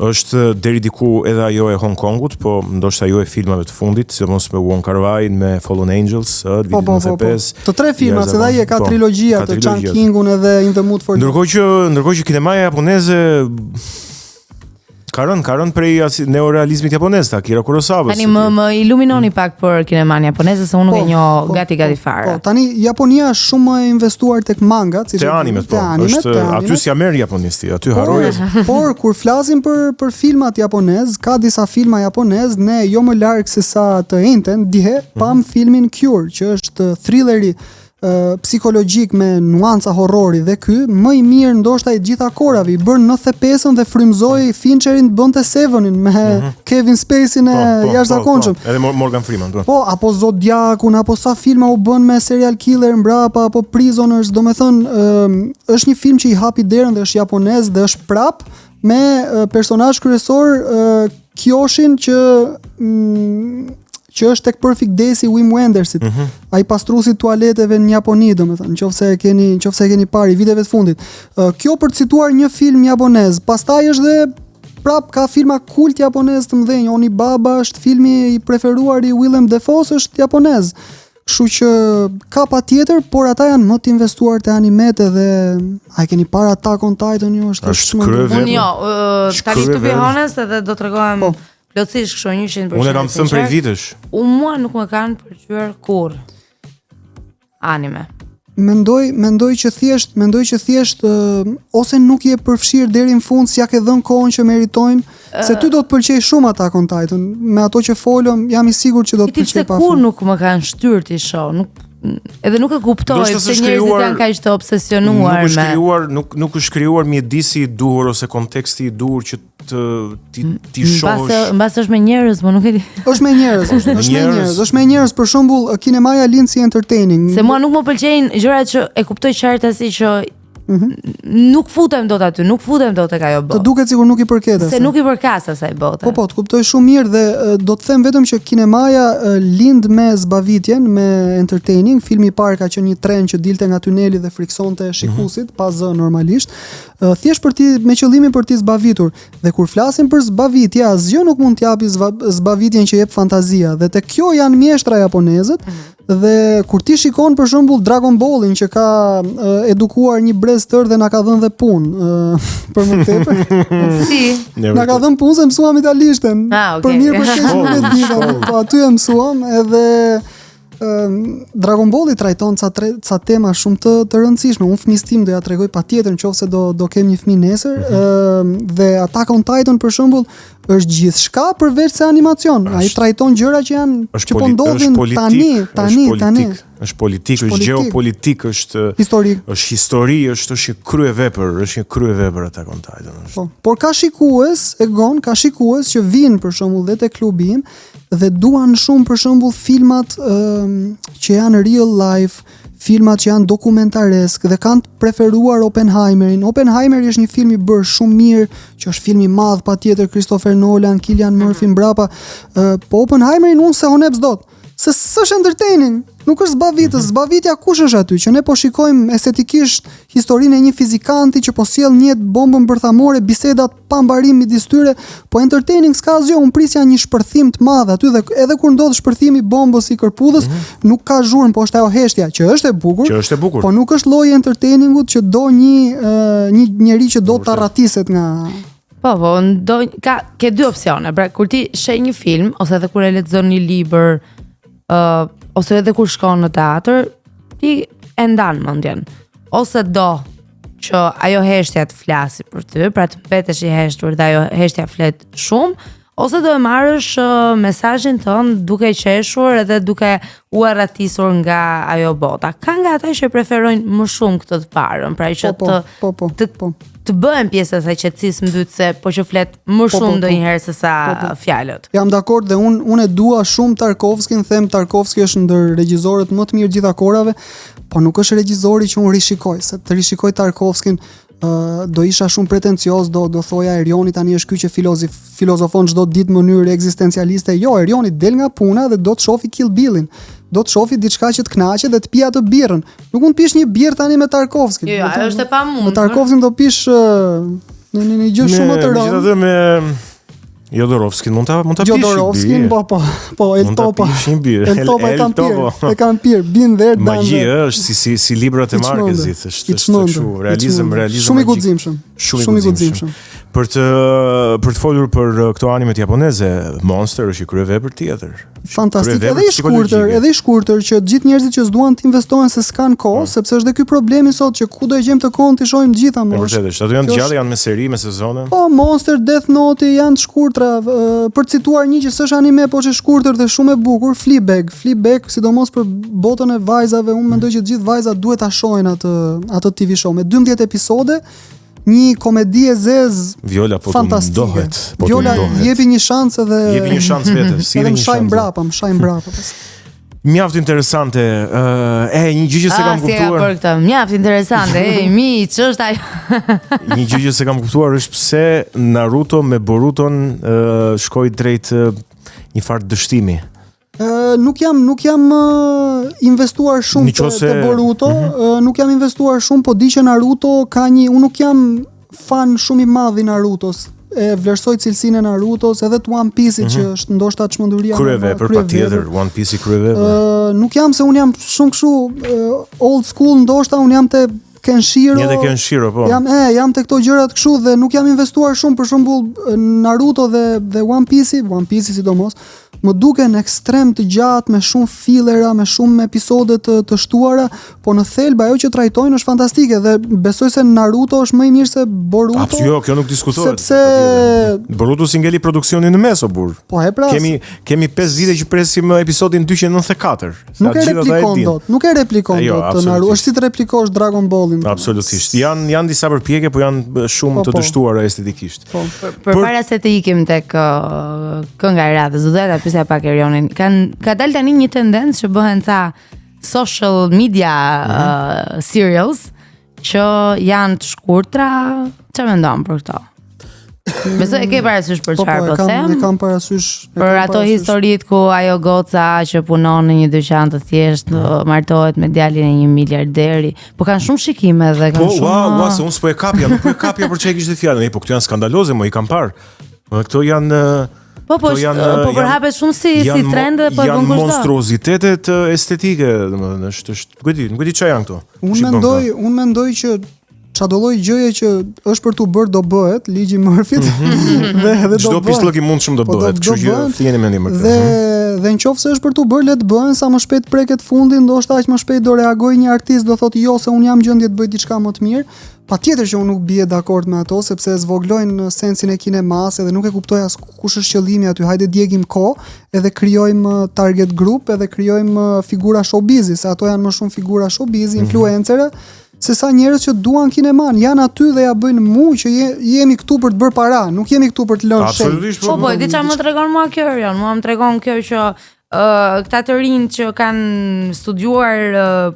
Speaker 2: Është deri diku edhe ajo e Hong Kongut, po ndoshta ajo e filmave të fundit, sidomos me Wong Kar-wai me Fallen Angels, vitin 95.
Speaker 1: Të tre filmat, se ai e ka trilogjia të Chan Kingun edhe In the Mood for
Speaker 2: Ndërkohë që kinemaja japoneze ka rënë prej neorealizmit japonez, Akira Kurosawës.
Speaker 4: Tani më iluminoni pak për kinemanë japoneze se unë nuk e njoh gati fare.
Speaker 1: Po, tani Japonia është shumë e investuar tek mangat,
Speaker 2: te animet, aty si merr japonisti, aty harroj.
Speaker 1: Por kur flasim për filmat japonez, ka disa filma japonez, ne jo më larg se sa të njëjtën, dihe pam filmin Cure, që është thrilleri psikologjik me nuanca horrori dhe ky më I mirë ndoshta I gjitha kohërave, I bën 95-ën dhe frymzoi Fincherin të bënte Sevenin me Kevin Spacey-n e jashtëzakonshëm.
Speaker 2: Edhe Morgan Freeman.
Speaker 1: Po, apo Zodiakun, apo sa filma u bën me serial killer mbrapa, apo Prisoners, domethënë është një film që I hapi derën dhe është japonez dhe është prap me personazh kryesor Kyoshin që është tek Perfect Days I Wim Wendersit. Ai pastruesi tualeteve në Japoni, domethënë, nëse e keni parë viteve të fundit. Kjo për të cituar një film japonez. Pastaj është dhe prap ka filma kult japonez të mëdhenj. Onibaba është filmi I preferuar I Willem Dafoe, është japonez. Kështu që ka patjetër, por ata janë më të investuar te animet dhe ai keni parë Attack on Titan, është
Speaker 4: shumë. Unë jo, tani to be honest, edhe do t'rregohem plotësisht kështu 100%.
Speaker 2: Unë kam thënë prej vitesh.
Speaker 4: Mua nuk më kanë pëlqyer kurrë anime.
Speaker 1: Mendoj që thjesht ose nuk je përfshir deri në fund si ja ke dhënë kohën që meritojnë, se ty do të pëlqej shumë Attack on Titan. Me ato që folëm, jam I sigurt që do të pëlqej pa fund.
Speaker 4: Kur nuk më kanë shtyr ti shoh, edhe nuk e kuptoj se njerëzit janë kaq të obsesionuar me.
Speaker 2: Nuk është krijuar mjedisi I duhur ose konteksti I duhur që ti shohësh.
Speaker 4: Mbas është me njerëz, po nuk e di.
Speaker 1: Është me njerëz, është me njerëz, për shembull, kinemaja lind si entertaining.
Speaker 4: Se mua nuk më pëlqejnë gjërat që e kuptoj qartësi që nuk futem dot aty, nuk futem dot tek ajo botë.
Speaker 1: Të duket sikur nuk I përket.
Speaker 4: Se nuk I përkas asaj bote.
Speaker 1: Po, të kuptoj shumë mirë dhe do të them vetëm që kinemaja lind me zbavitjen, me entertaining. Filmi I parë ka qenë një tren që dilte nga tuneli dhe friksonte shikuesit pa zë normalisht. Thjesht me qëllimin për t'i zbavitur. Dhe kur flasim për zbavitje, asgjë nuk mund t'japi zbavitjen që jep fantazia. Dhe te kjo janë mjeshtra japonezët. Dhe kur ti shikon për shembull Dragon Ballin që ka edukuar një brez tërë dhe na ka dhënë dhe punë për më tepër.
Speaker 4: Si?
Speaker 1: Na ka dhënë punë se mësuam italishten.
Speaker 4: Okay.
Speaker 1: Për mirë për keq nuk e di. Po aty e mësuam edhe Dragon Balli trajton ca tema shumë të rëndësishme. Unë fëmijës tim do ja tregoj patjetër nëse do kem një fëmijë nesër. Dhe Attack on Titan për shembull është gjithçka përveç se animacion. Ai trajton gjëra që janë që po ndodhin tani.
Speaker 2: Është politik, është geopolitik, është
Speaker 1: historik.
Speaker 2: Është histori, është një kryevepër Attack on Titan.
Speaker 1: Po, por ka shikues që vinë për shembull dhe te klubi im dhe duan shumë për shembull filmat që janë real life, filmat që janë dokumentaresk dhe kanë preferuar Oppenheimerin. Oppenheimeri është një film I bërë shumë mirë, që është film I madh patjetër, Christopher Nolan, Cillian Murphy mbrapa, po Oppenheimerin unë se honep s'dot. Se s'është entertaining, nuk është zbavitës. Zbavitja kush është aty? Që ne po shikojmë estetikisht historinë e një fizikanti që po sjell një bombën bërthamore, bisedat pa mbarim midis tyre, po entertaining s'ka asgjë. Unë prisja një shpërthim të madh aty dhe edhe kur ndodh shpërthimi I bombës I kërpudhës, nuk ka zhurmë, po është ajo heshtja që është e bukur. Po nuk është lloji entertainingut që do një njeri që do ta rratiset nga.
Speaker 4: Po, ke dy opsione. Pra, kur ti sheh një film ose edhe kur e lexon një libër, ose edhe kur shkon në teatr, ti e ndan mendjen. Ose do që ajo heshtja të flasi për ty, pra të mbetesh I heshtur dhe ajo heshtja flet shumë, ose do e marrësh mesazhin tënd duke qeshur edhe duke u arratisur nga ajo bota. Ka nga ata që preferojnë më shumë këtë të parën, pra që të bëhen pjesë e saj qetësisë mbytëse, po që flet më shumë ndonjëherë se sa fjalët.
Speaker 1: Jam dakord dhe unë e dua shumë Tarkovskin, them Tarkovski është ndër regjisorët më të mirë gjitha kohërave, po nuk është regjisori që unë rishikoj, se të rishikoj Tarkovskin do isha shumë pretencios, do thoja Erioni tani është ky që filozofon çdo ditë në mënyrë ekzistencialiste. Jo, Erioni del nga puna dhe do të shofi Kill Billin. Do të shofi diçka që të kënaqet dhe të pija të birrën. Nuk mund të pish një birr tani me Tarkovskin.
Speaker 4: Jo, ajo është e pamundur.
Speaker 1: Me Tarkovskin do pish në një gjë shumë të rëndë.
Speaker 2: Megjithatë me Jodorowskin mund ta pish.
Speaker 1: Jodorowskin po Eltopa. Eltopa e kanë pirë, bin there dan.
Speaker 2: Magji është si librat e Marquezit, është kështu, realizëm.
Speaker 1: Shumë I guximshëm.
Speaker 2: Për të folur për këto animet japoneze, Monster është I kryevepër tjetër.
Speaker 1: Fantastik, edhe I shkurtër që gjithë njerëzit që s'duan të investohen se s'kan kohë, sepse është dhe ky problemi sot që ku do e gjejmë të kohën të shohim të gjitha më.
Speaker 2: Vërtetë, ato janë të gjata, janë me seri, me sezone.
Speaker 1: Po, Monster, Death Note janë të shkurtra, për të cituar një që s'është anime, po që shkurtër dhe shumë e bukur, Fleabag, sidomos për botën e vajzave, unë mendoj që të gjithë vajzat duhet ta shohin atë TV show me 12 episode. Një komedi e zezë
Speaker 2: Viola po
Speaker 1: fantastike. Viola jepi një shans edhe
Speaker 2: jepi një shans vetë, si
Speaker 1: edhe më shajm brapa.
Speaker 2: Mjaft interesante. Një gjë që se kam kuptuar.
Speaker 4: Për këtë, mjaft interesante. Miq, ç'është ajo?
Speaker 2: Një gjë që se kam kuptuar është pse Naruto me Boruton shkoi drejt një farë dështimi.
Speaker 1: Nuk jam investuar shumë te Boruto, nuk jam investuar shumë, po di që Naruto ka unë nuk jam fan shumë I madh I Narutos. E vlerësoj cilësinë e Narutos, edhe të One Piece që është ndoshta çmenduria
Speaker 2: kryevepër patjetër, One Piece I kryevepër.
Speaker 1: Nuk jam se unë jam shumë kështu old school, ndoshta unë jam te Kenshiro.
Speaker 2: Një te Kenshiro, po.
Speaker 1: Jam te këto gjërat kështu dhe nuk jam investuar shumë, për shembull Naruto dhe One Piece sidomos, më duken ekstrem të gjatë, me shumë fillera, me shumë episode të shtuara, po në thelb ajo që trajtojnë është fantastike dhe besoj se Naruto është më i mirë se Boruto.
Speaker 2: Jo, kjo nuk diskutohet.
Speaker 1: Sepse
Speaker 2: Boruto si ngeli produksionin në mes o burr.
Speaker 1: Po e pra.
Speaker 2: Kemi 5 vite që presim episodin 294.
Speaker 1: Nuk e replikon dot të Naruto. Është si të replikosh Dragon Ballin.
Speaker 2: Absolutisht. Janë disa përpjekje, po janë shumë të dështuara estetikisht.
Speaker 4: Përpara se të ikim tek kënga e radhës, do të pyesja pak Erionin. Ka dalë tani një tendencë që bëhen ca social media serials që janë të shkurtra. Çfarë mendon për këto? Besoj e ke parasysh për çfarë po them?
Speaker 1: E kam parasysh.
Speaker 4: Për ato historitë ku ajo goca që punon në një dyqan të thjeshtë martohet me djalin e një miliarderi, po kanë shumë shikime dhe kanë shumë.
Speaker 2: Po, se unë s'po e kapja, nuk po e kapja për çfarë kishte fjalën. Po këto janë skandaloze, i kam parë. Këto janë
Speaker 4: Po përhapet shumë si trend dhe po e bën kushdo.
Speaker 2: Janë monstruozitetet estetike, domethënë nuk e di çfarë janë këto.
Speaker 1: Unë mendoj që çdo lloj gjëje që është për tu bërë do bëhet, ligji Murphyt. Dhe
Speaker 2: çdo pislëk i mundshëm do bëhet, kështu që thjeni mendim për këtë.
Speaker 1: Dhe nëse është për tu bërë, le të bëhen, sa më shpejt preket fundi, ndoshta aq më shpejt do reagojë një artist, do thotë jo se un jam gjendje të bëj diçka më të mirë. Patjetër që unë nuk bie dakord me ato, sepse zvoglojnë sensin e kinemas edhe nuk e kuptoj as kush është qëllimi aty. Hajde djegim kohë edhe krijojmë target group edhe krijojmë figura showbizi, se ato janë më shumë figura showbizi, influencerë, se sa njerëz që duan kineman, janë aty dhe ja bëjnë që jemi këtu për të bërë para, nuk jemi këtu për të lënë shenjë.
Speaker 2: Absolutisht.
Speaker 4: Po, di çfarë më tregon mua kjo, Erion? Mua më tregon kjo që këta të rinj që kanë studiuar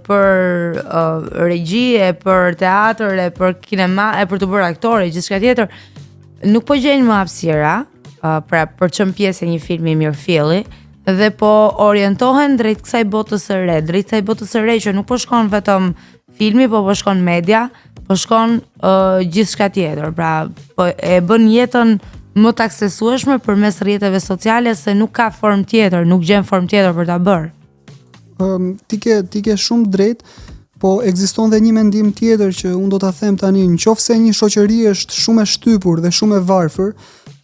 Speaker 4: për regji, për teatr, për kinema, për të bërë aktore, gjithçka tjetër, nuk po gjejnë më hapësira për të qenë pjesë e një filmi mirëfilli dhe po orientohen drejt kësaj botës së re, drejt kësaj botës së re që nuk po shkon vetëm filmi, po shkon media, po shkon gjithçka tjetër. Pra, po e bën jetën më të aksesueshme përmes rrjeteve sociale se nuk ka formë tjetër, nuk gjen formë tjetër për ta bërë.
Speaker 1: Ti ke shumë drejt, po ekziston dhe një mendim tjetër që unë do ta them tani, nëse një shoqëri është shumë e shtypur dhe shumë e varfër,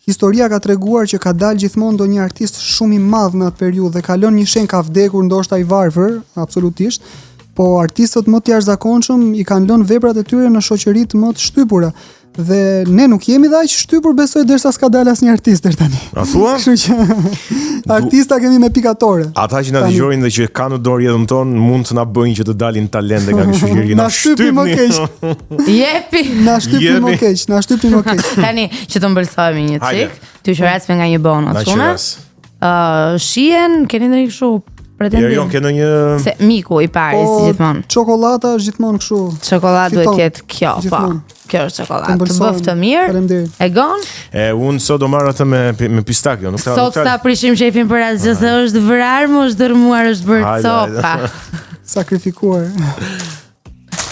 Speaker 1: historia ka treguar që ka dalë gjithmonë ndonjë artist shumë i madh në atë periudhë dhe ka lënë një shenjë, ka vdekur ndoshta i varfër, absolutisht, po artistët më të jashtëzakonshëm i kanë lënë veprat e tyre në shoqëritë më të shtypura. Dhe ne nuk jemi dhe aq shtypur, besoj, derisa s'ka dalë asnjë artist deri tani.
Speaker 2: A thua?
Speaker 1: Kështu që artista kemi me pikatore.
Speaker 2: Ata që na dëgjojnë dhe që kanë në dorë jetën tonë mund të na bëjnë që të dalin talente nga kjo shoqëri.
Speaker 1: Na shtypim më keq.
Speaker 4: Jepi.
Speaker 1: Na shtypim më keq.
Speaker 4: Tani që të mbëlsohemi një çik, ty qërasme nga një bonus, shumë. Shihen, keni ndonjë kështu pretendim?
Speaker 2: Jo, ke ndonjë
Speaker 4: se miku i parë si gjithmonë.
Speaker 1: Çokolata është gjithmonë kështu.
Speaker 4: Çokoladë duhet të jetë kjo, po. Kjo është çokoladë. Të bëf të mirë. E gon?
Speaker 2: Unë sot do marr atë me pistakjo, nuk ta.
Speaker 4: Sot ta prishim shefin për asgjë se është vrarë, më është dërmuar, është bërë copa.
Speaker 1: Sakrifikuar.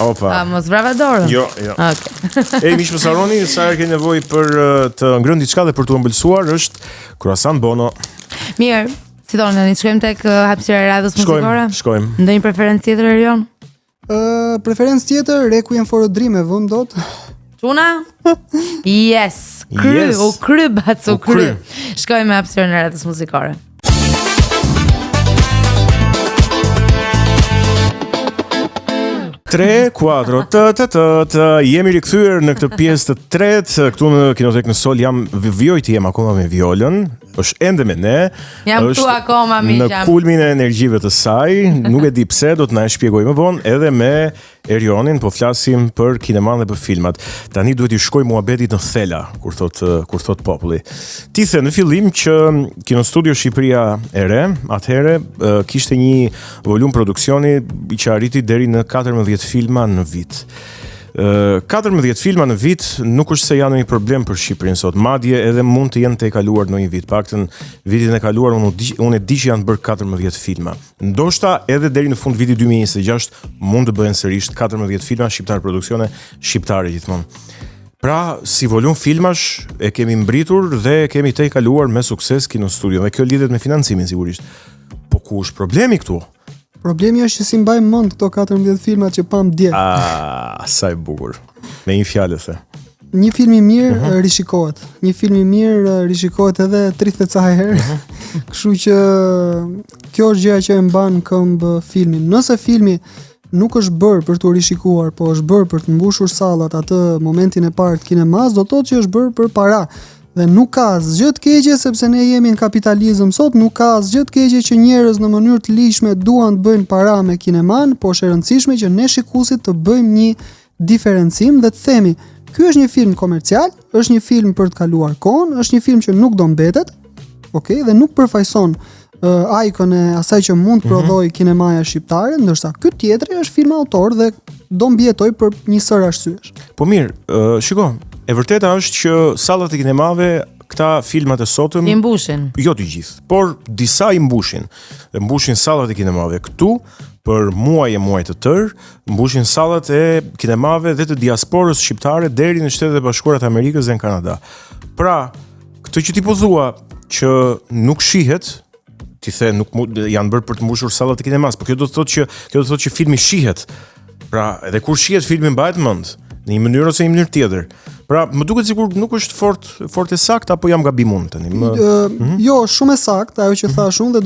Speaker 2: Opa.
Speaker 4: Mos vrava dorën.
Speaker 2: Jo.
Speaker 4: Okej.
Speaker 2: Miq Mosaroni, sa herë ke nevojë për të ngrënë diçka dhe për të ëmbëlsuar është croissant Bono.
Speaker 4: Mirë. Si thonë, ne shkojmë tek hapësira e radhës muzikore?
Speaker 2: Shkojmë.
Speaker 4: Ndonjë preferencë tjetër, Erion?
Speaker 1: Preferencë tjetër, Requiem for a Dream e vëm dot.
Speaker 4: Çuna? Yes. Kry. Shkojmë me hapësirën e radhës muzikore.
Speaker 2: Tre, kuatro, jemi rikthyer në këtë pjesë të tretë këtu në Kinotek në Sol. Jam vjojti, jem akoma me violën, është ende me ne.
Speaker 4: Jam këtu akoma mi
Speaker 2: në kulmin e energjive të saj. Nuk e di pse, do të na e shpjegoj më vonë. Edhe me Erionin po flasim për kineman dhe për filmat. Tani duhet i shkoj muhabetit në thela, kur thot populli. Ti the në fillim që Kino Studio Shqipëria e Re, atëherë kishte një volum produksioni që arriti deri në 14 filma në vit. 14 filma në vit nuk është se janë një problem për Shqipërinë sot, madje edhe mund të jenë të e kaluar në një vit. Paktën vitin e kaluar unë e di që janë bërë 14 filma. Ndoshta edhe deri në fund vitit 2026 mund të bëhen sërish 14 filma shqiptar, produksione shqiptare gjithmonë. Pra, si volum filmash e kemi mbritur dhe e kemi të e kaluar me sukses Kino Studio, dhe kjo lidhet me financimin sigurisht. Po ku është problemi këtu?
Speaker 1: Problemi është që si mbaj mend këto 14 filma që pam dje.
Speaker 2: Sa i bukur. Me një fjalë the.
Speaker 1: Një film i mirë rishikohet. Një film i mirë rishikohet edhe 30 ca herë. Kështu që kjo është gjëja që e mban këmbë filmin. Nëse filmi nuk është bërë për të rishikuar, po është bërë për të mbushur sallat atë momentin e parë të kinemas, do të thotë që është bërë për para. Dhe nuk ka asgjë të keqe sepse ne jemi në kapitalizëm sot, nuk ka asgjë të keqe që njerëz në mënyrë të ligjshme duan të bëjnë para me kineman, por është e rëndësishme që ne shikuesit të bëjmë një diferencim dhe të themi, ky është një film komercial, është një film për të kaluar kohën, është një film që nuk do mbetet, okay, dhe nuk përfaqëson ajkon e asaj që mund të prodhojë kinemaja shqiptare, ndërsa ky tjetri është film autor dhe do mbijetoj për një sër arsyesh.
Speaker 2: Po mirë, shiko, e vërteta është që sallat e kinemave këta filmat e sotëm
Speaker 4: i mbushin.
Speaker 2: Jo të gjithë, por disa i mbushin. Dhe mbushin sallat e kinemave këtu për muaj të tërë, mbushin sallat e kinemave dhe të diasporës shqiptare deri në Shtetet e Bashkuara të Amerikës dhe në Kanada. Pra, këtë që ti po thua që nuk shihet, ti the nuk janë bërë për të mbushur sallat e kinemas, por kjo do të thotë që filmi shihet. Pra, edhe kur shihet filmi mbahet mend në një mënyrë ose një mënyrë tjetër. Pra, më duket sikur nuk është fort e saktë apo jam gabimon tani.
Speaker 1: Jo, shumë e saktë ajo që thash unë dhe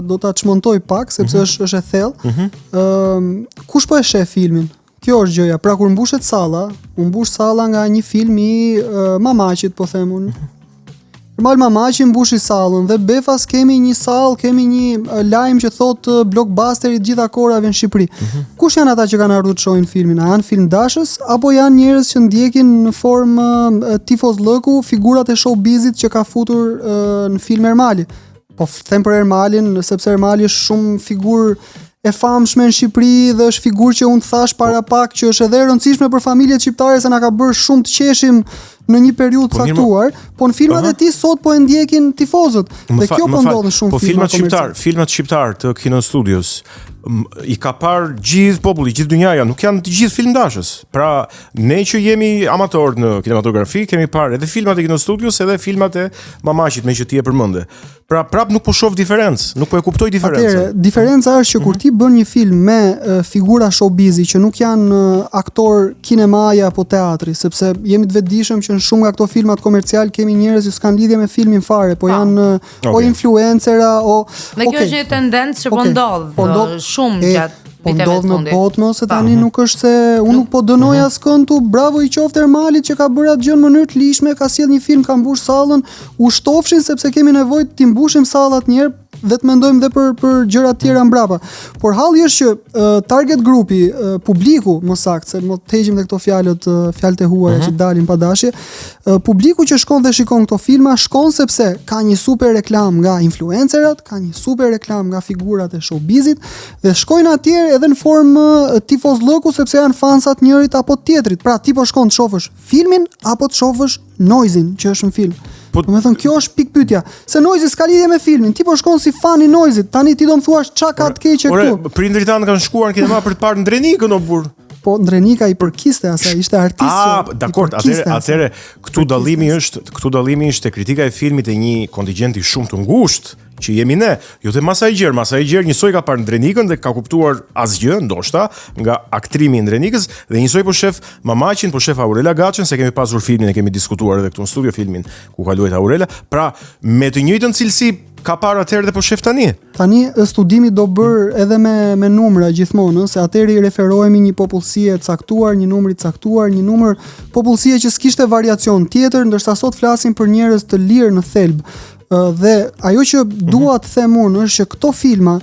Speaker 1: do ta çmontoj pak sepse është e thellë. Kush po e sheh filmin? Kjo është gjëja. Pra kur mbushet salla, u mbush salla nga një film i Mamaqit, po them unë. Normal Mamaqi mbushi sallën dhe befas kemi një sallë, kemi një lajm që thotë blockbuster i gjitha kohërave në Shqipëri. Kush janë ata që kanë ardhur të shohin filmin? A janë film dashës apo janë njerëz që ndjekin në formë tifozllëku figurat e showbizit që ka futur në film Ermali? Po them për Ermalin sepse Ermali është shumë figurë e famshme në Shqipëri dhe është figurë që unë thash para pak që është edhe e rëndësishme për familjet shqiptare se na ka bërë shumë të qeshim në një periudhë caktuar, po në filmat e tij sot po e ndjekin tifozët. Dhe kjo po ndodh shumë
Speaker 2: po filmat shqiptar të Kino Studios i ka parë gjithë populli, gjithë dynjaja, nuk janë të gjithë film dashës. Pra, ne që jemi amatorë në kinematografi, kemi parë edhe filmat e Kino Studios, edhe filmat e Mamaqit, me që ti e përmende. Pra, prap nuk po shoh diferencë, nuk po e kuptoj diferencën.
Speaker 1: Atëherë, diferenca është që kur ti bën një film me figura showbizi që nuk janë aktor kinemaja apo teatri, sepse jemi të vetëdijshëm që në shumë nga këto filmat komercial kemi njerëz që s'kan lidhje me filmin fare, po janë o influencera o
Speaker 4: Dhe kjo është një tendencë që po ndodh shumë gjatë
Speaker 1: po ndodh në botë më se tani nuk është se unë nuk po dënoj askënd tu, bravo i qoftë Ermalit që ka bërë atë gjë në mënyrë të lishme, ka sjell një film, ka mbush sallën, u shtofshin sepse kemi nevojë të mbushim sallat një herë dhe të mendojmë dhe për gjëra të tjera mbrapa. Por halli është që target grupi, publiku, më saktë, se më të heqim dhe këto fjalët e huaja që dalin pa dashje, publiku që shkon dhe shikon këto filma, shkon sepse ka një super reklam nga influencerat, ka një super reklam nga figurat e showbizit, dhe shkojnë atje edhe në formë tifozllëku sepse janë fansat njërit apo tjetrit. Pra ti po shkon të shohësh filmin apo të shohësh Noizin që është në film. Do të thënë kjo është pikë pyetja. Se Noizi s'ka lidhje me filmin. Ti po shkon si fan i Noizit. Tani ti do më thuash çka ka të keqe këtu.
Speaker 2: Ore, prindrit tanë kanë shkuar në kinema për të parë Ndrenikën o burr.
Speaker 1: Po Ndrenika i përkiste asaj, ishte artist.
Speaker 2: Dakor, atëre këtu dallimi është te kritika e filmit e një kontingjenti shumë të ngushtë që jemi ne, jo te Masa i Gjerë njësoj ka parë Ndrenikën dhe ka kuptuar asgjë, ndoshta, nga aktrimi i Ndrenikës dhe njësoj po shef Mamaqin, po shef Aurela Gaçën, se kemi pasur filmin e kemi diskutuar edhe këtu në studio filmin ku ka luajtur Aurela, pra me të njëjtën cilësi ka parë atëherë dhe po shef tani.
Speaker 1: Tani studimi do bër edhe me numra gjithmonë, se atëherë i referohemi një popullsie të caktuar, një numër i caktuar, një numër popullsie që s'kishte variacion tjetër, ndërsa sot flasim për njerëz të lirë në thelb. Dhe ajo që dua të them unë është që këto filma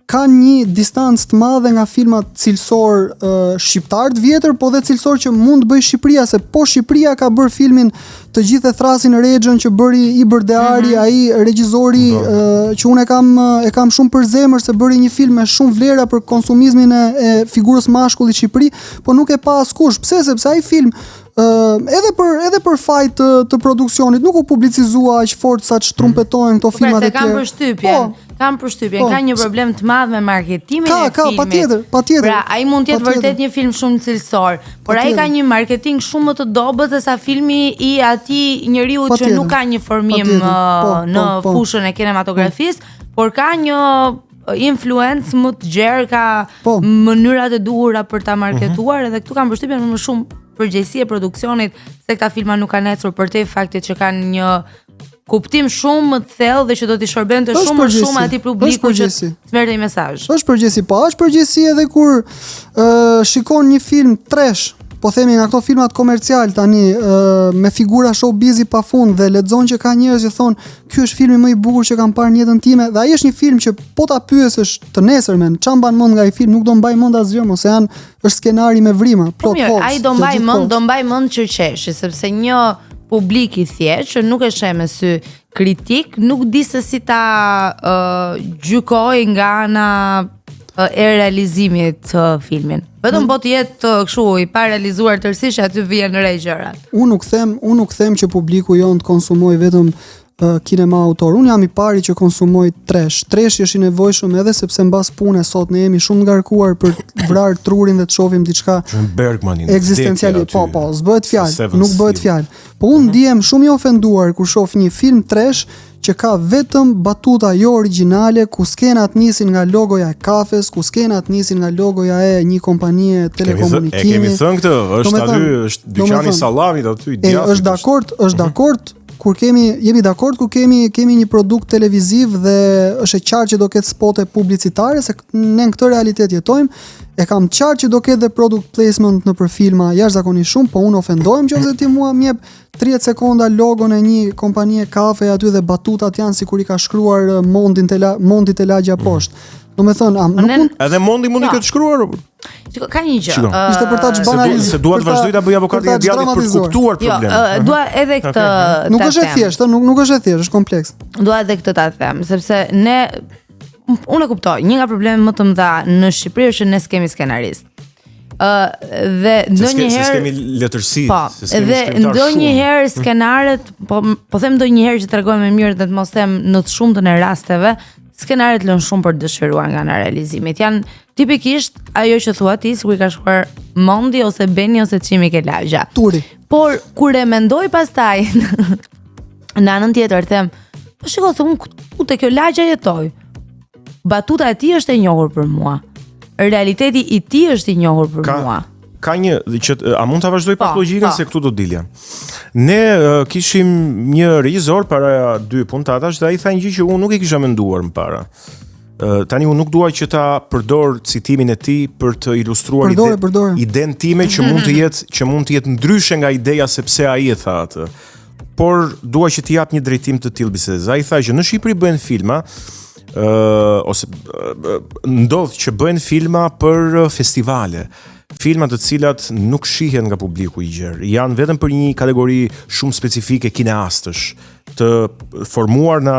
Speaker 1: kanë një distancë të madhe nga filmat cilësor shqiptar të vjetër, po dhe cilësor që mund të bëjë Shqipëria, se po Shqipëria ka bërë filmin Të gjithë e thrasin Rexhën që bëri i Bërdeari, ai regjizori që unë e kam shumë për zemër se bëri një film me shumë vlera për konsumizmin e figurës mashkullit në Shqipëri, po nuk e pa askush. Pse? Sepse ai film edhe për fajt të produksionit nuk u publicizua aq fort sa trumpetohen këto filmat e tjerë.
Speaker 4: Kam përshtypjen, ka një problem të madh me marketimin e filmit.
Speaker 1: Patjetër.
Speaker 4: Pra, ai mund të jetë vërtet një film shumë cilësor, por ai ka një marketing shumë më të dobët se sa filmi i atij njeriu që nuk ka një formim në fushën e kinematografisë, por ka një influencë më të gjerë, ka mënyrat e duhura për ta marketuar, edhe këtu kam përshtypjen më shumë përgjegjësi e produksionit se këta filma nuk kanë ecur për te faktit që kanë një kuptim shumë më të thellë dhe që do t'i shërbente shumë më shumë atij publiku që të merrte një mesazh.
Speaker 1: Është përgjegjësi, po është përgjegjësi edhe kur shikon një film trash, po themi nga këto filmat komercial tani me figura showbizi pafund dhe lexon që ka njerëz që thonë ky është filmi më i bukur që kam parë në jetën time dhe ai është një film që po ta pyesësh të nesërmen ç'a mban mend nga ai film, nuk do mbaj mend asgjë, mos e janë është skenari me vrima, plot holes.
Speaker 4: Ai do mbaj mend qerqeshi, sepse një publik i thjesht që nuk e sheh me sy kritik, nuk di se si ta gjykoj nga ana e realizimit të filmin. Vetëm po të jetë kështu i pa realizuar tërësisht aty vjen re gjërat.
Speaker 1: Unë nuk them që publiku jon të konsumoj vetëm kinema autor. Unë jam i pari që konsumoj trash. Trash është i nevojshëm edhe sepse mbas pune sot ne jemi shumë ngarkuar për të vrarë trurin dhe të shohim diçka
Speaker 2: Bergmanin
Speaker 1: ekzistenciale. Po, s'bëhet fjalë, nuk bëhet fjalë. Po unë ndihem shumë i ofenduar kur shoh një film trash që ka vetëm batuta jo origjinale, ku skenat nisin nga logoja e kafes, ku skenat nisin nga logoja e një kompanie telekomunikimi.
Speaker 2: Kemi thënë këtë, është aty, është dyqani sallamit aty i djathtë.
Speaker 1: Është dakord kur jemi dakord kur kemi një produkt televiziv dhe është e qartë që do ketë spote publicitare, se ne në këtë realitet jetojmë. E kam qartë që do ketë dhe product placement në për filma jashtëzakonisht shumë, po unë ofendohem që ti mua më jep 30 sekonda logon e një kompanie kafe aty dhe batutat janë sikur i ka shkruar Mondi te lagja poshtë. Do me thënë,
Speaker 2: edhe Mondi mundi këtë shkruar?
Speaker 4: Ka një gjë.
Speaker 1: Ishte për ta çbanalizuar.
Speaker 2: Se dua të vazhdoj ta bëj avokatin e djathtë për të kuptuar problemin.
Speaker 4: Dua edhe këtë.
Speaker 1: Nuk është e thjeshtë, nuk është e thjeshtë, është kompleks.
Speaker 4: Dua edhe këtë ta them, sepse unë e kuptoj, një nga problemet më të mëdha në Shqipëri është që ne s'kemi skenarist. Dhe ndonjëherë
Speaker 2: s'kemi letërsi,
Speaker 4: dhe ndonjëherë skenarët, po them ndonjëherë që tregojmë më mirë dhe të mos them në të shumtën e rasteve, skenarët lënë shumë për të dëshiruar nga ana realizimit. Janë tipikisht ajo që thua ti, sikur i ka shkruar Mondi ose Beni ose Çimi ke lagja.
Speaker 1: Turi.
Speaker 4: Por kur e mendoj pastaj në anën tjetër them, po shikoj se unë ku te kjo lagja jetoj. Batuta e tij është e njohur për mua. Realiteti i tij është i njohur për mua.
Speaker 2: Ka një që a mund ta vazhdoj pak logjikën se këtu do dilja. Ne kishim një regjisor para 2 puntatash dhe ai tha një gjë që unë nuk e kisha menduar më para. Tani unë nuk dua që ta përdor citimin e tij për të ilustruar idenë time që mund të jetë ndryshe nga ideja se pse ai e tha atë. Por dua që t'i jap një drejtim të tillë bisedës. Ai tha që në Shqipëri bëhen filma ose ndodh që bëhen filma për festivale. Filma të cilat nuk shihen nga publiku i gjerë, janë vetëm për një kategori shumë specifike kineastësh, të formuar në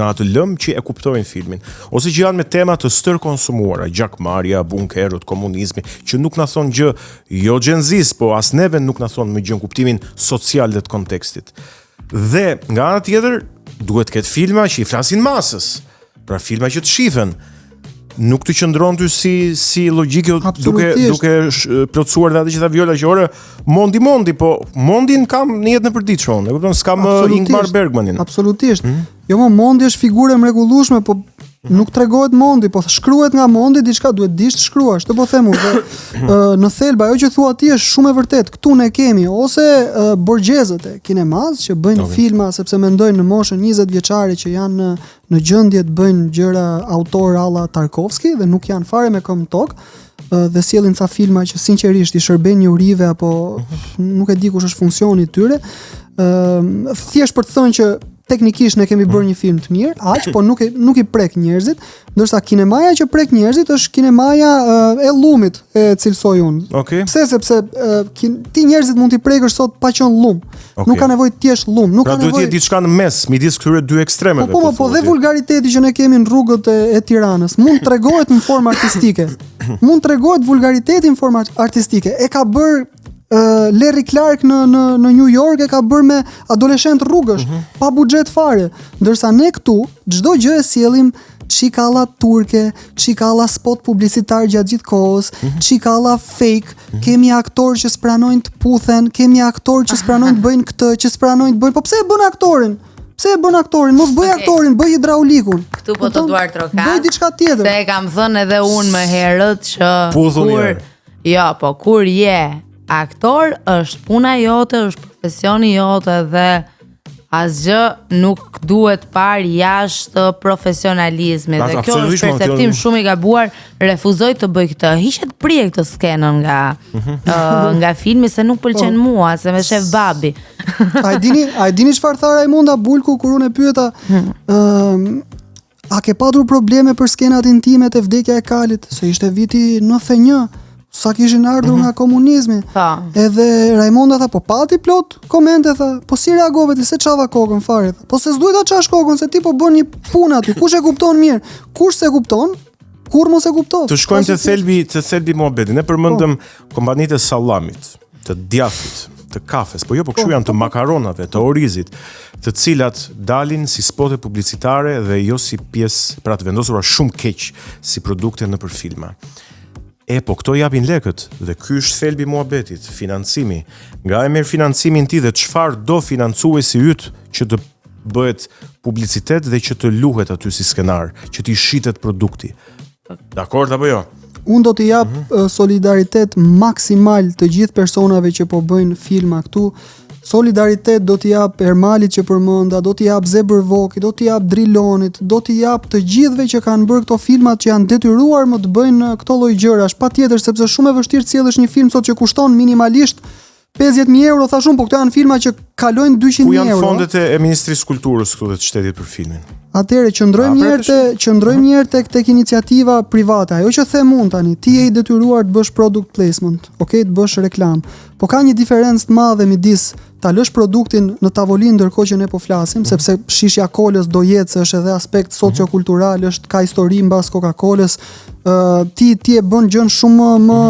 Speaker 2: atë lëm që e kuptojnë filmin, ose që janë me tema të stërkonsumuara, gjakmarrja, bunkerët, komunizmi, që nuk na thon gjë jo Gen Z, po as neve nuk na thon më gjë në kuptimin social dhe të kontekstit. Dhe nga ana tjetër, duhet të ketë filma që i flasin masës, pra filma që të shihen. Nuk të qëndron ty si logjike duke plotësuar dhe atë që tha Viola që ore Mondi, po Mondin kam në jetën e përditshme, e kupton, s'kam Ingmar Bergmanin.
Speaker 1: Absolutisht. Jo, Mondi është figurë e mrekullueshme, po nuk tregohet Mondi, po shkruhet nga Mondi diçka, duhet dish të shkruash, të po them unë. Në thelb ajo që thua ti është shumë e vërtetë. Këtu ne kemi ose borgjezët e kinemas që bëjnë filma sepse mendojnë në moshën 20 vjeçare që janë në gjendje të bëjnë gjëra autor alla Tarkovski dhe nuk janë fare me këmbë tokë dhe sjellin ca filma që sinqerisht i shërben njerive apo nuk e di kush është funksioni i tyre. Thjesht për të thënë që teknikisht ne kemi bërë një film të mirë, aq, po nuk i prek njerëzit, ndërsa kinemaja që prek njerëzit është kinemaja e llumit, e cilsoj unë.
Speaker 2: Okay.
Speaker 1: Pse? Sepse ti njerëzit mund t'i prekësh sot pa qenë llum. Okay. Nuk ka nevojë të jesh llum, nuk ka nevojë. Pra duhet të jetë diçka në mes, midis këtyre dy ekstremeve. Po dhe vulgariteti që ne kemi në rrugët e Tiranës mund tregohet në formë artistike. Mund tregohet vulgariteti në formë artistike. E ka bërë Larry Clark në New York, e ka bërë me adoleshent rrugësh, pa buxhet fare. Ndërsa ne këtu çdo gjë e sjellim çikalla turke, çikalla spot publicitar gjatë gjithë kohës, çikalla fake. Kemi aktorë që s'pranojnë të puthen, kemi aktorë që s'pranojnë të bëjnë këtë, që s'pranojnë të bëjnë. Po pse e bën aktorin? Pse e bën aktorin? Mos bëj aktorin, bëj hidraulikun.
Speaker 4: Këtu po të duar trokat.
Speaker 1: Bëj diçka tjetër.
Speaker 4: Se e kam thënë edhe unë më herët që
Speaker 2: Puthun
Speaker 4: kur
Speaker 2: herë.
Speaker 4: jo, po kur je aktor është puna jote, është profesioni jote dhe asgjë nuk duhet parë jashtë profesionalizmit. Dhe kjo është perceptim shumë i gabuar. Refuzoj të bëj këtë. Hiqet prije këtë skenën nga filmi se nuk pëlqen mua, se më shef babi.
Speaker 1: A e dini çfarë tha Rajmonda Bulku kur unë e pyeta? A ke patur probleme për skenat intime të vdekja e Kalit? Se ishte viti 91. Sa kishin ardhur nga komunizmi. Edhe Rajmonda tha, po pati plot komente, tha, po si reagove ti, se çava kokën fare, tha. Po se s'duhet ta çash kokën, se ti po bën një punë aty. Kush e kupton mirë? Kush se kupton? Kur mos e kupton?
Speaker 2: Të shkojmë te thelbi muhabetit. Ne përmendëm kompanitë e sallamit, të djathit, të kafes, po kështu janë të makaronave, të orizit, të cilat dalin si spote publicitare dhe jo si pjesë pra të vendosura shumë keq si produkte nëpër filma. Po këto japin lekët dhe ky është thelbi muhabetit, financimi. Nga e merr financimin ti dhe çfarë do financuesi yt që të bëhet publicitet dhe që të luhet aty si skenar, që t'i shitet produkti. Dakor apo jo?
Speaker 1: Unë do t'i jap solidaritet maksimal të gjithë personave që po bëjnë filma këtu. Solidaritet do t'i jap Ermalit që përmenda, do t'i jap Zebër Voki, do t'i jap Drilonit, do t'i jap të gjithëve që kanë bërë këto filmat që janë detyruar më të bëjnë këto lloj gjërash, patjetër sepse shumë e vështirë të sjellësh një film sot që kushton minimalisht 50.000 euro, thash unë, po këto janë filma që kalojnë 200.000 euro.
Speaker 2: Ku janë fondet e Ministrisë Kulturës këtu dhe të shtetit për filmin?
Speaker 1: Atëherë qëndrojmë një herë tek iniciativa private. Ajo që them unë tani, ti je i detyruar të bësh product placement, okay, të bësh reklam. Po ka një diferencë të madhe midis ta lësh produktin në tavolinë ndërkohë që ne po flasim, sepse shishja Kolës do jetë se është edhe aspekt sociokultural, është ka histori mbas Coca-Colës. Ti e bën gjën shumë më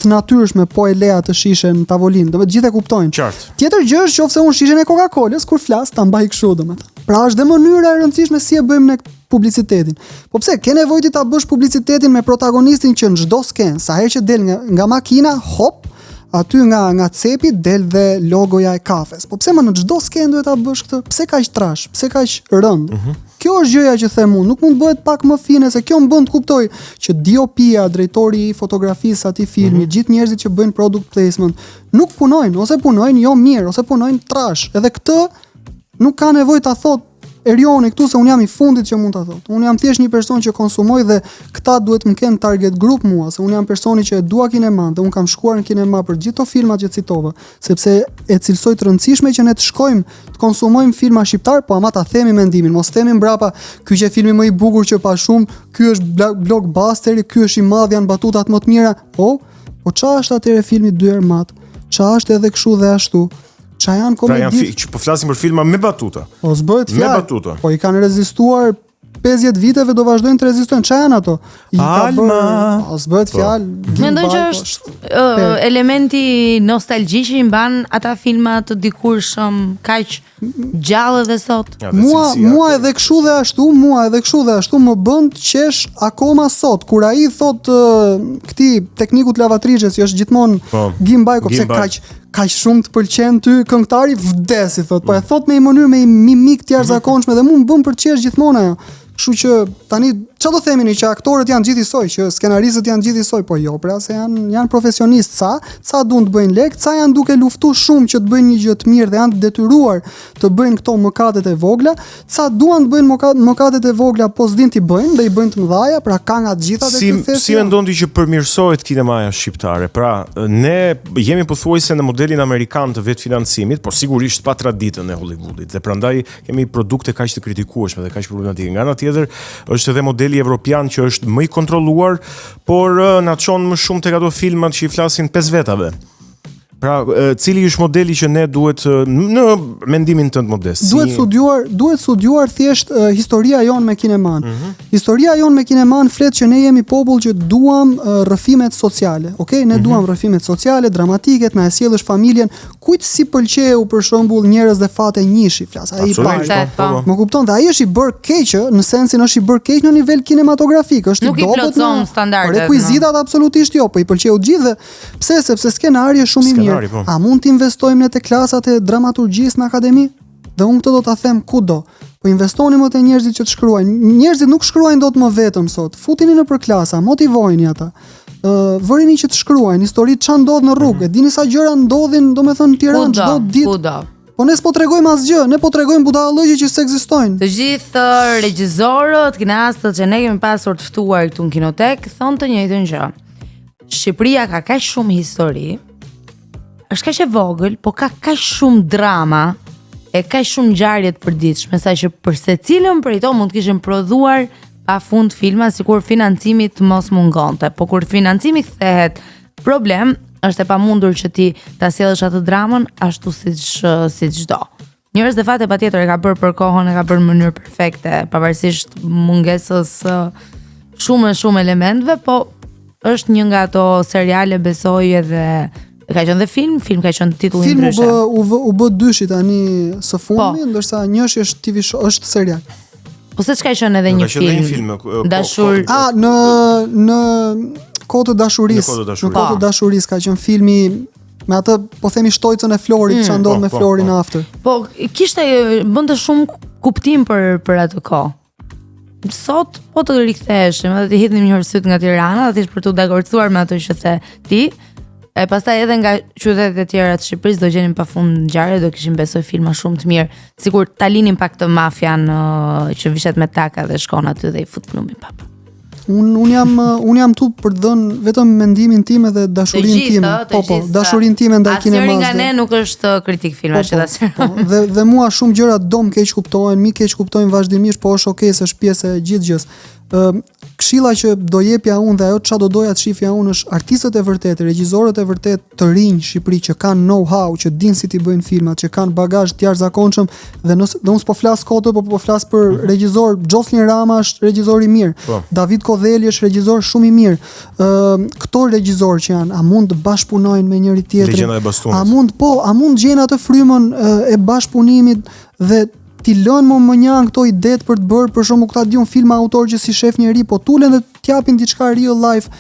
Speaker 1: të natyrshme po e lea të shishe në tavolinë, do të gjithë e kuptojnë.
Speaker 2: Qartë.
Speaker 1: Tjetër gjë është nëse unë shishen e Coca-Colës kur flas ta mbaj kështu domethënë. Pra është dhe mënyra e rëndësishme si e bëjmë ne publicitetin. Po pse ke nevojë ti ta bësh publicitetin me protagonistin që në çdo skenë, sa herë që del nga makina, hop, aty nga cepi del dhe logoja e kafes. Po pse më në çdo skenë duhet ta bësh këtë? Pse kaq trash? Pse kaq rënd? Kjo është gjëja që them unë, nuk mund bëhet pak më fine, se kjo më bën të kuptoj që DOP-ja, drejtori i fotografisë atij filmi, gjithë njerëzit që bëjnë product placement, nuk punojnë, ose punojnë jo mirë, ose punojnë trash. Edhe këtë nuk ka nevojë ta thotë Erioni këtu se unë jam i fundit që mund ta thotë. Unë jam thjesht një person që konsumoj dhe këta duhet më kenë target group mua, se unë jam personi që e dua kineman dhe unë kam shkuar në kinema për gjithë to filmat që citova, sepse e cilësoj të rëndësishme që ne të shkojmë të konsumojmë filma shqiptar, po ama ta themi mendimin, mos themi mbrapa, ky që filmi më i bukur që pa shumë, ky është blockbusteri, ky është i madh, janë batutat më të mira. Po ç'a është atëre filmi dy herë mat? Ç'a është edhe kështu dhe ashtu? Qa janë komedi...
Speaker 2: Po flasim për filma me batuta.
Speaker 1: Po s'bëhet fjalë.
Speaker 2: Me batuta.
Speaker 1: Po i kanë rezistuar 50 viteve, do vazhdojnë të rezistojnë. Qa janë ato?
Speaker 2: Alma.
Speaker 1: Po s'bëhet fjalë.
Speaker 4: Mendoj që është elementi nostalgjik që i mban ata filma të dikurshëm kaq gjallë dhe sot.
Speaker 1: Mua edhe kështu dhe ashtu më bën të qesh akoma sot kur ai thot këtij teknikut lavatrishës që është gjithmonë Gimbaj, pse kaq shumë të pëlqen ty këngëtari, vdesi thot. Po e thot me një mënyrë me mimik të jashtëzakonshme dhe mua më bën për qesh gjithmonë ajo. Kështu që tani çfarë do themi ne, që aktorët janë gjithë njësoj, që skenaristët janë gjithë njësoj, po jo, pra se janë profesionistë, ca duan të bëjnë lek, ca janë duke luftuar shumë që të bëjnë një gjë të mirë dhe janë të detyruar të bëjnë këto mëkatet e vogla, ca duan të bëjnë mëkatet e vogla, po s'din ti bëjnë dhe i bëjnë të mëdha, pra ka nga të gjitha të këtyre.
Speaker 2: Si mendon ti që përmirësohet kinemaja shqiptare? Pra, ne jemi pothuajse në modelin amerikan të vetfinancimit, por sigurisht pa traditën e Hollywoodit, dhe prandaj kemi produkte kaq të kritikueshme dhe kaq problematike. Nga ana tjetër, është edhe modeli evropian që është më i kontrolluar, por na çon më shumë tek ato filmat që i flasin 5 vetave. Pra, cili është modeli që ne duhet në mendimin tënd modest?
Speaker 1: Duhet studiuar thjesht historia jonë me kineman. Historia jonë me kineman flet që ne jemi popull që duam rrëfimet sociale. Okej, ne duam rrëfimet sociale, dramatike, na e sjellësh familjen, kujt si pëlqeu për shembull Njerëz dhe fate njëshi, flas. Ai më kupton, dhe ai është i bërë keq, në sensin është i bërë keq në nivel kinematografik, është i dobët në standardet. Rekuizitat absolutisht jo, po i pëlqeu gjithë. Pse? Sepse skenari është shumë i mirë. A mund të investojmë në te klasat e dramaturgjisë në akademi? Dhe unë këtë do ta them kudo. Po investoni më te njerëzit që të shkruajnë. Njerëzit nuk shkruajnë dot më vetëm sot. Futini nëpër klasa, motivojini ata. Vërini që të shkruajnë histori ç'a ndodh në rrugë. Dini sa gjëra ndodhin, domethënë në Tiranë çdo ditë.
Speaker 4: Kudo.
Speaker 1: Po ne s'po tregojmë asgjë, ne po tregojmë budallëgje që s'ekzistojnë.
Speaker 4: Të gjithë regjisorët, kinastët që ne kemi pasur të ftuar këtu në Kinotek thonë të njëjtën gjë. Shqipëria ka kaq shumë histori, është kaq e vogël, po ka kaq shumë drama, e kaq shumë ngjarje të përditshme, saqë për secilën prej to mund të kishin prodhuar pafund filma sikur financimi të mos mungonte. Po kur financimi kthehet problem, është e pamundur që ti ta sjellësh atë dramën ashtu siç do. Njerëz dhe fate patjetër e ka bërë për kohën, e ka bërë në mënyrë perfekte, pavarësisht mungesës shumë elementeve, po është një nga ato seriale besoj edhe ka qenë dhe film ka qenë titull i ndryshëm.
Speaker 1: Filmi u bë dyshi tani së fundmi, ndërsa njëshi është TV show, është serial.
Speaker 4: Po se çka qenë edhe një film. Dashur.
Speaker 1: Në Kohë të dashurisë. Në Kohë të dashurisë ka qenë filmi me atë, po themi, shtojcën e Florit, ç'a ndodh me Florin after.
Speaker 4: Po kishte bënte shumë kuptim për atë kohë. Sot po të riktheheshim, edhe të hidhnim një syt nga Tirana, thjesht për të dakordsuar me atë që the ti. E pastaj edhe nga qytetet e tjera të Shqipërisë do gjenim pafund ngjarje, do kishim besoj filma shumë të mirë, sikur ta linim pak të mafian që vishet me taka dhe shkon aty dhe i fut plumbin papa.
Speaker 1: Un jam tu për të dhënë vetëm mendimin tim edhe dashurinë time. Po, dashurinë time ndaj kinemas.
Speaker 4: Asnjëri nga ne nuk është kritik filmash
Speaker 1: dhe mua shumë gjëra do më keq kuptohen, mi keq kuptojnë vazhdimisht, po është okay se është pjesë e gjithë gjës. Këshilla që do jepja unë dhe ajo ç'a do doja të shifja unë është artistët e vërtetë, regjisorët e vërtetë të rinj në Shqipëri që kanë know-how, që dinë si t'i bëjnë filmat, që kanë bagazh të jashtëzakonshëm dhe unë s'po flas kotë, po flas për regjisor. Jocelyn Rama është regjisor i mirë. David Kodheli është regjisor shumë i mirë. Këto regjisorë që janë, a mund të bashkëpunojnë me njëri tjetrin? A mund gjejnë atë frymën e bashkëpunimit dhe ti lënë më njanë këto idetë për të bërë, për shembull këta diun filma autor që si shef njëri, po tulen dhe t'japin diçka real life,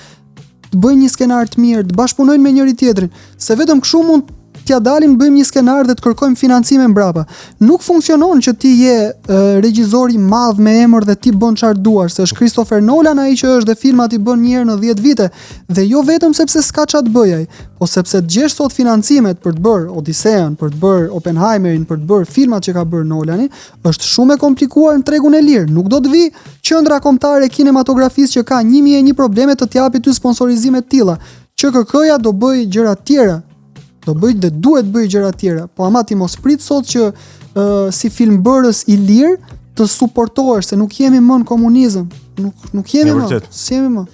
Speaker 1: të bëjnë një skenar të mirë, të bashkëpunojnë me njëri tjetrin, se vetëm kështu mund t'ja dalim bëjmë një skenar dhe të kërkojmë financime mbrapa. Nuk funksionon që ti je regjisor i madh me emër dhe ti bën çfarë duash, se është Christopher Nolan ai që është dhe filmat i bën një herë në 10 vite, dhe jo vetëm sepse s'ka ç'a të bëjë ai, po sepse të gjesh sot financimet për të bërë Odiseën, për të bërë Oppenheimerin, për të bërë filmat që ka bërë Nolani, është shumë e komplikuar në tregun e lirë. Nuk do të vi qendra kombëtare e kinematografisë që ka 1001 probleme të t'japi ty sponsorizime të tilla. QKK-ja do bëj gjëra të tjera. Do bëj dhe duhet bëj gjëra të tjera. Po ama ti mos prit sot që si filmbërës i lirë të suportohesh, se nuk jemi më në komunizëm. Nuk jemi më. Si jemi më.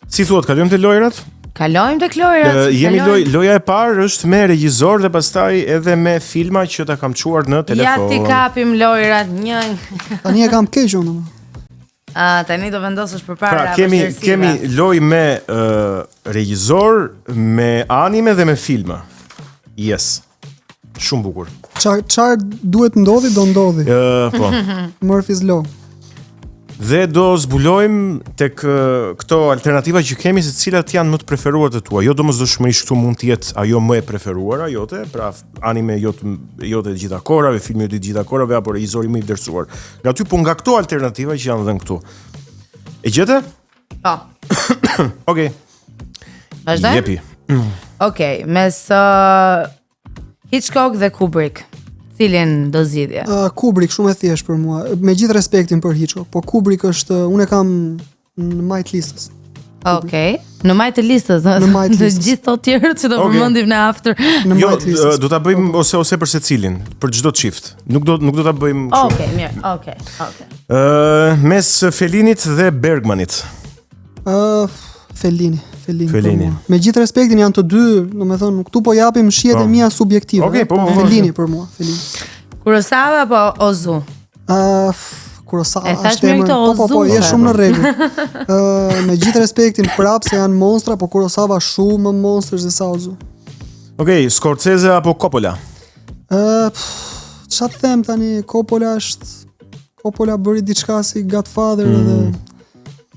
Speaker 2: Si thuat, kalojmë te lojrat?
Speaker 4: Kalojmë tek lojrat.
Speaker 2: Jemi loja e parë është me regjisor dhe pastaj edhe me filma që ta kam çuar në telefon.
Speaker 4: Ja ti kapim lojrat një.
Speaker 1: Tani e kam keq unë.
Speaker 4: Tani do vendosësh përpara.
Speaker 2: Pra, kemi lojë me regjisor, me anime dhe me filma. Yes. Shumë bukur.
Speaker 1: Çfarë duhet ndodhi, do ndodhi.
Speaker 2: Po.
Speaker 1: Murphy's Law.
Speaker 2: Dhe do zbulojmë tek këto alternativa që kemi, se cilat janë më të preferuar të tua. Jo domosdoshmërisht këtu mund të jetë ajo më e preferuara jote, pra anime jote të gjitha kohërave, filmi jote të gjitha kohërave apo regjisori më i vlerësuar. Nga ty, po nga këto alternativa që janë dhënë këtu. E gjete?
Speaker 4: Po.
Speaker 2: Okej.
Speaker 4: Vazhdojmë?
Speaker 2: Jepi.
Speaker 4: Okej, mes Hitchcock dhe Kubrick, cilin do zgjidhje?
Speaker 1: Kubrick shumë e thjeshtë për mua, me gjithë respektin për Hitchcock, po Kubrick është, unë e kam në majt listës.
Speaker 4: Okej, në majt të listës, të gjithë të tjerët që do përmendim në after.
Speaker 1: Në majt listës.
Speaker 2: Do ta bëjmë ose për secilin, për çdo çift. Nuk do ta bëjmë kështu.
Speaker 4: Okej, mirë. Okej.
Speaker 2: Mes Fellinit dhe Bergmanit.
Speaker 1: Fellini.
Speaker 2: Fellini.
Speaker 1: Me gjithë respektin janë të dy, domethënë këtu po japim shihet e mia subjektive. Fellini për mua, Fellini.
Speaker 4: Kurosawa apo Ozu?
Speaker 1: Kurosawa është emër. Po, je shumë në rregull. Me gjithë respektin prapë se janë monstra, po Kurosawa shumë më monster se sa Ozu.
Speaker 2: Okej, Scorsese apo Coppola?
Speaker 1: Ç'a them tani, Coppola bëri diçka si Godfather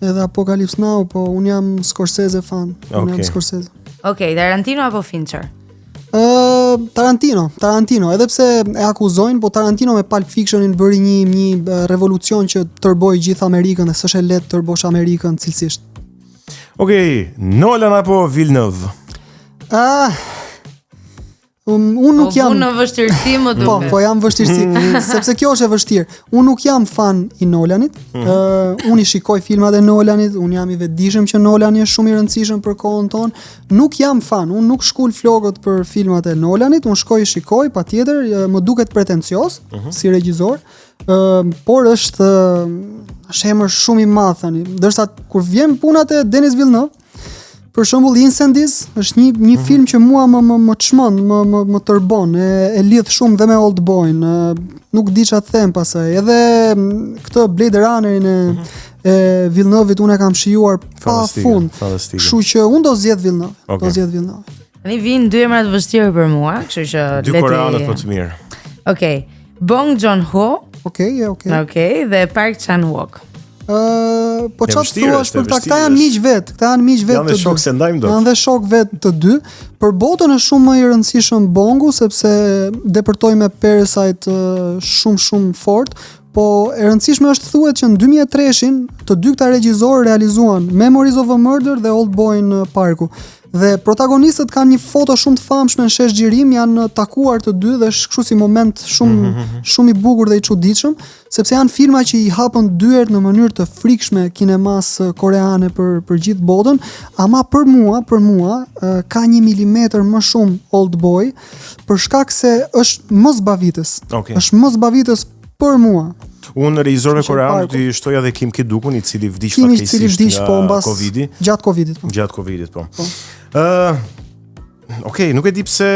Speaker 1: edhe Apocalypse Now, po unë jam Scorsese fan. Unë jam Scorsese.
Speaker 4: Okej, Tarantino apo Fincher?
Speaker 1: Tarantino, edhe pse e akuzojnë, po Tarantino me Pulp Fictionin bëri një revolucion që tërboi gjithë Amerikën dhe s'është e lehtë tërbosh Amerikën cilësisht.
Speaker 2: Okej, Nolan apo Villeneuve?
Speaker 1: Unë nuk jam
Speaker 4: në vështirësi më duket.
Speaker 1: Po jam vështirësi, sepse kjo është e vështirë. Unë nuk jam fan i Nolanit. Unë i shikoj filmat e Nolanit, unë jam i vetëdijshëm që Nolani është shumë i rëndësishëm për kohën tonë. Nuk jam fan, unë nuk shkul flokët për filmat e Nolanit, unë shikoj patjetër, më duket pretencios si regjisor, por është emër shumë i madh tani. Ndërsa kur vjen punat e Denis Villeneuve, për shembull Incendies është një film që mua më çmend, më tërbon, e lidh shumë dhe me Old Boyn, nuk di çfarë them pastaj. Edhe këtë Blade Runnerin e Villeneuve-it unë e kam shijuar pafund. Kështu që unë do zgjedh Villeneuve.
Speaker 4: Tani vijnë dy emra të vështirë për mua, kështu që
Speaker 2: dy koreanët po të mirë.
Speaker 4: Okej. Bong Joon-ho. Okej, dhe Park Chan-wook.
Speaker 1: Po çfarë thuash për ta? Këta janë miq vet,
Speaker 2: janë dhe shok se ndajmë dot.
Speaker 1: Janë dhe shok vet të dy. Për botën është shumë më i rëndësishëm Bongu sepse depërtoi me Parasite shumë fort, po e rëndësishme është thuhet që në 2003-shin të dy këta regjizorë realizuan Memories of a Murder dhe Old Boy në Parku. Dhe protagonistët kanë një foto shumë të famshme në shesh xhirim, janë takuar të dy dhe është kështu si moment shumë i bukur dhe i çuditshëm, sepse janë filma që i hapën dyert në mënyrë të frikshme kinemas koreane për gjithë botën, ama për mua ka 1 milimetër më shumë Old Boy për shkak se është më zbavitës. Është më zbavitës për mua.
Speaker 2: Unë regjizorëve koreanë do i shtoja dhe Kim Ki-dukun, i cili vdiq fatkeqësisht nga Covidi.
Speaker 1: Gjatë Covidit,
Speaker 2: po. Okej, nuk e di pse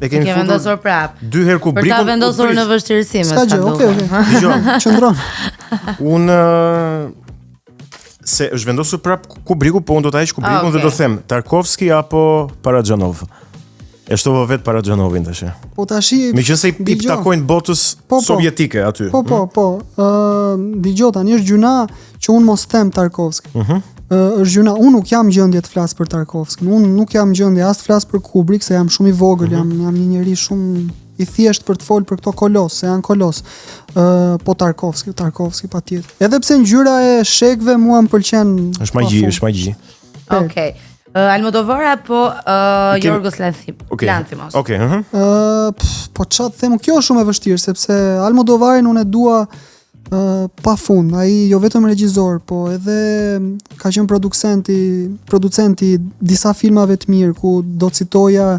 Speaker 2: e kemi
Speaker 4: vendosur prap.
Speaker 2: Dy herë Kubrikun.
Speaker 4: Për ta vendosur në vështirësi më
Speaker 1: sa duket. Okej. Qëndron.
Speaker 2: Unë se është vendosur prap Kubriku, po unë do ta heq Kubrikun dhe do them Tarkovski apo Parajanov. E shtovë vetë Parajanovin tash.
Speaker 1: Po tash
Speaker 2: meqense i takojnë botës sovjetike aty.
Speaker 1: Po. Dëgjoj tani është gjuna që unë mos them Tarkovski. Është gjuna, unë nuk jam gjendje të flas për Tarkovskin. Unë nuk jam gjendje as të flas për Kubrick, se jam shumë i vogël, jam një njerëz shumë i thjesht për të folur për këto kolos, se janë kolos. Po Tarkovski patjetër. Edhe pse ngjyra e shekëve mua më pëlqen.
Speaker 2: Është magji.
Speaker 4: Okej. Almodovar apo Yorgos Lanthimos?
Speaker 2: Okej,
Speaker 1: po çfarë them, kjo është shumë e vështirë sepse Almodovarin unë e dua pafund. Ai jo vetëm regjisor, po edhe ka qenë producenti disa filmave të mirë ku do citoja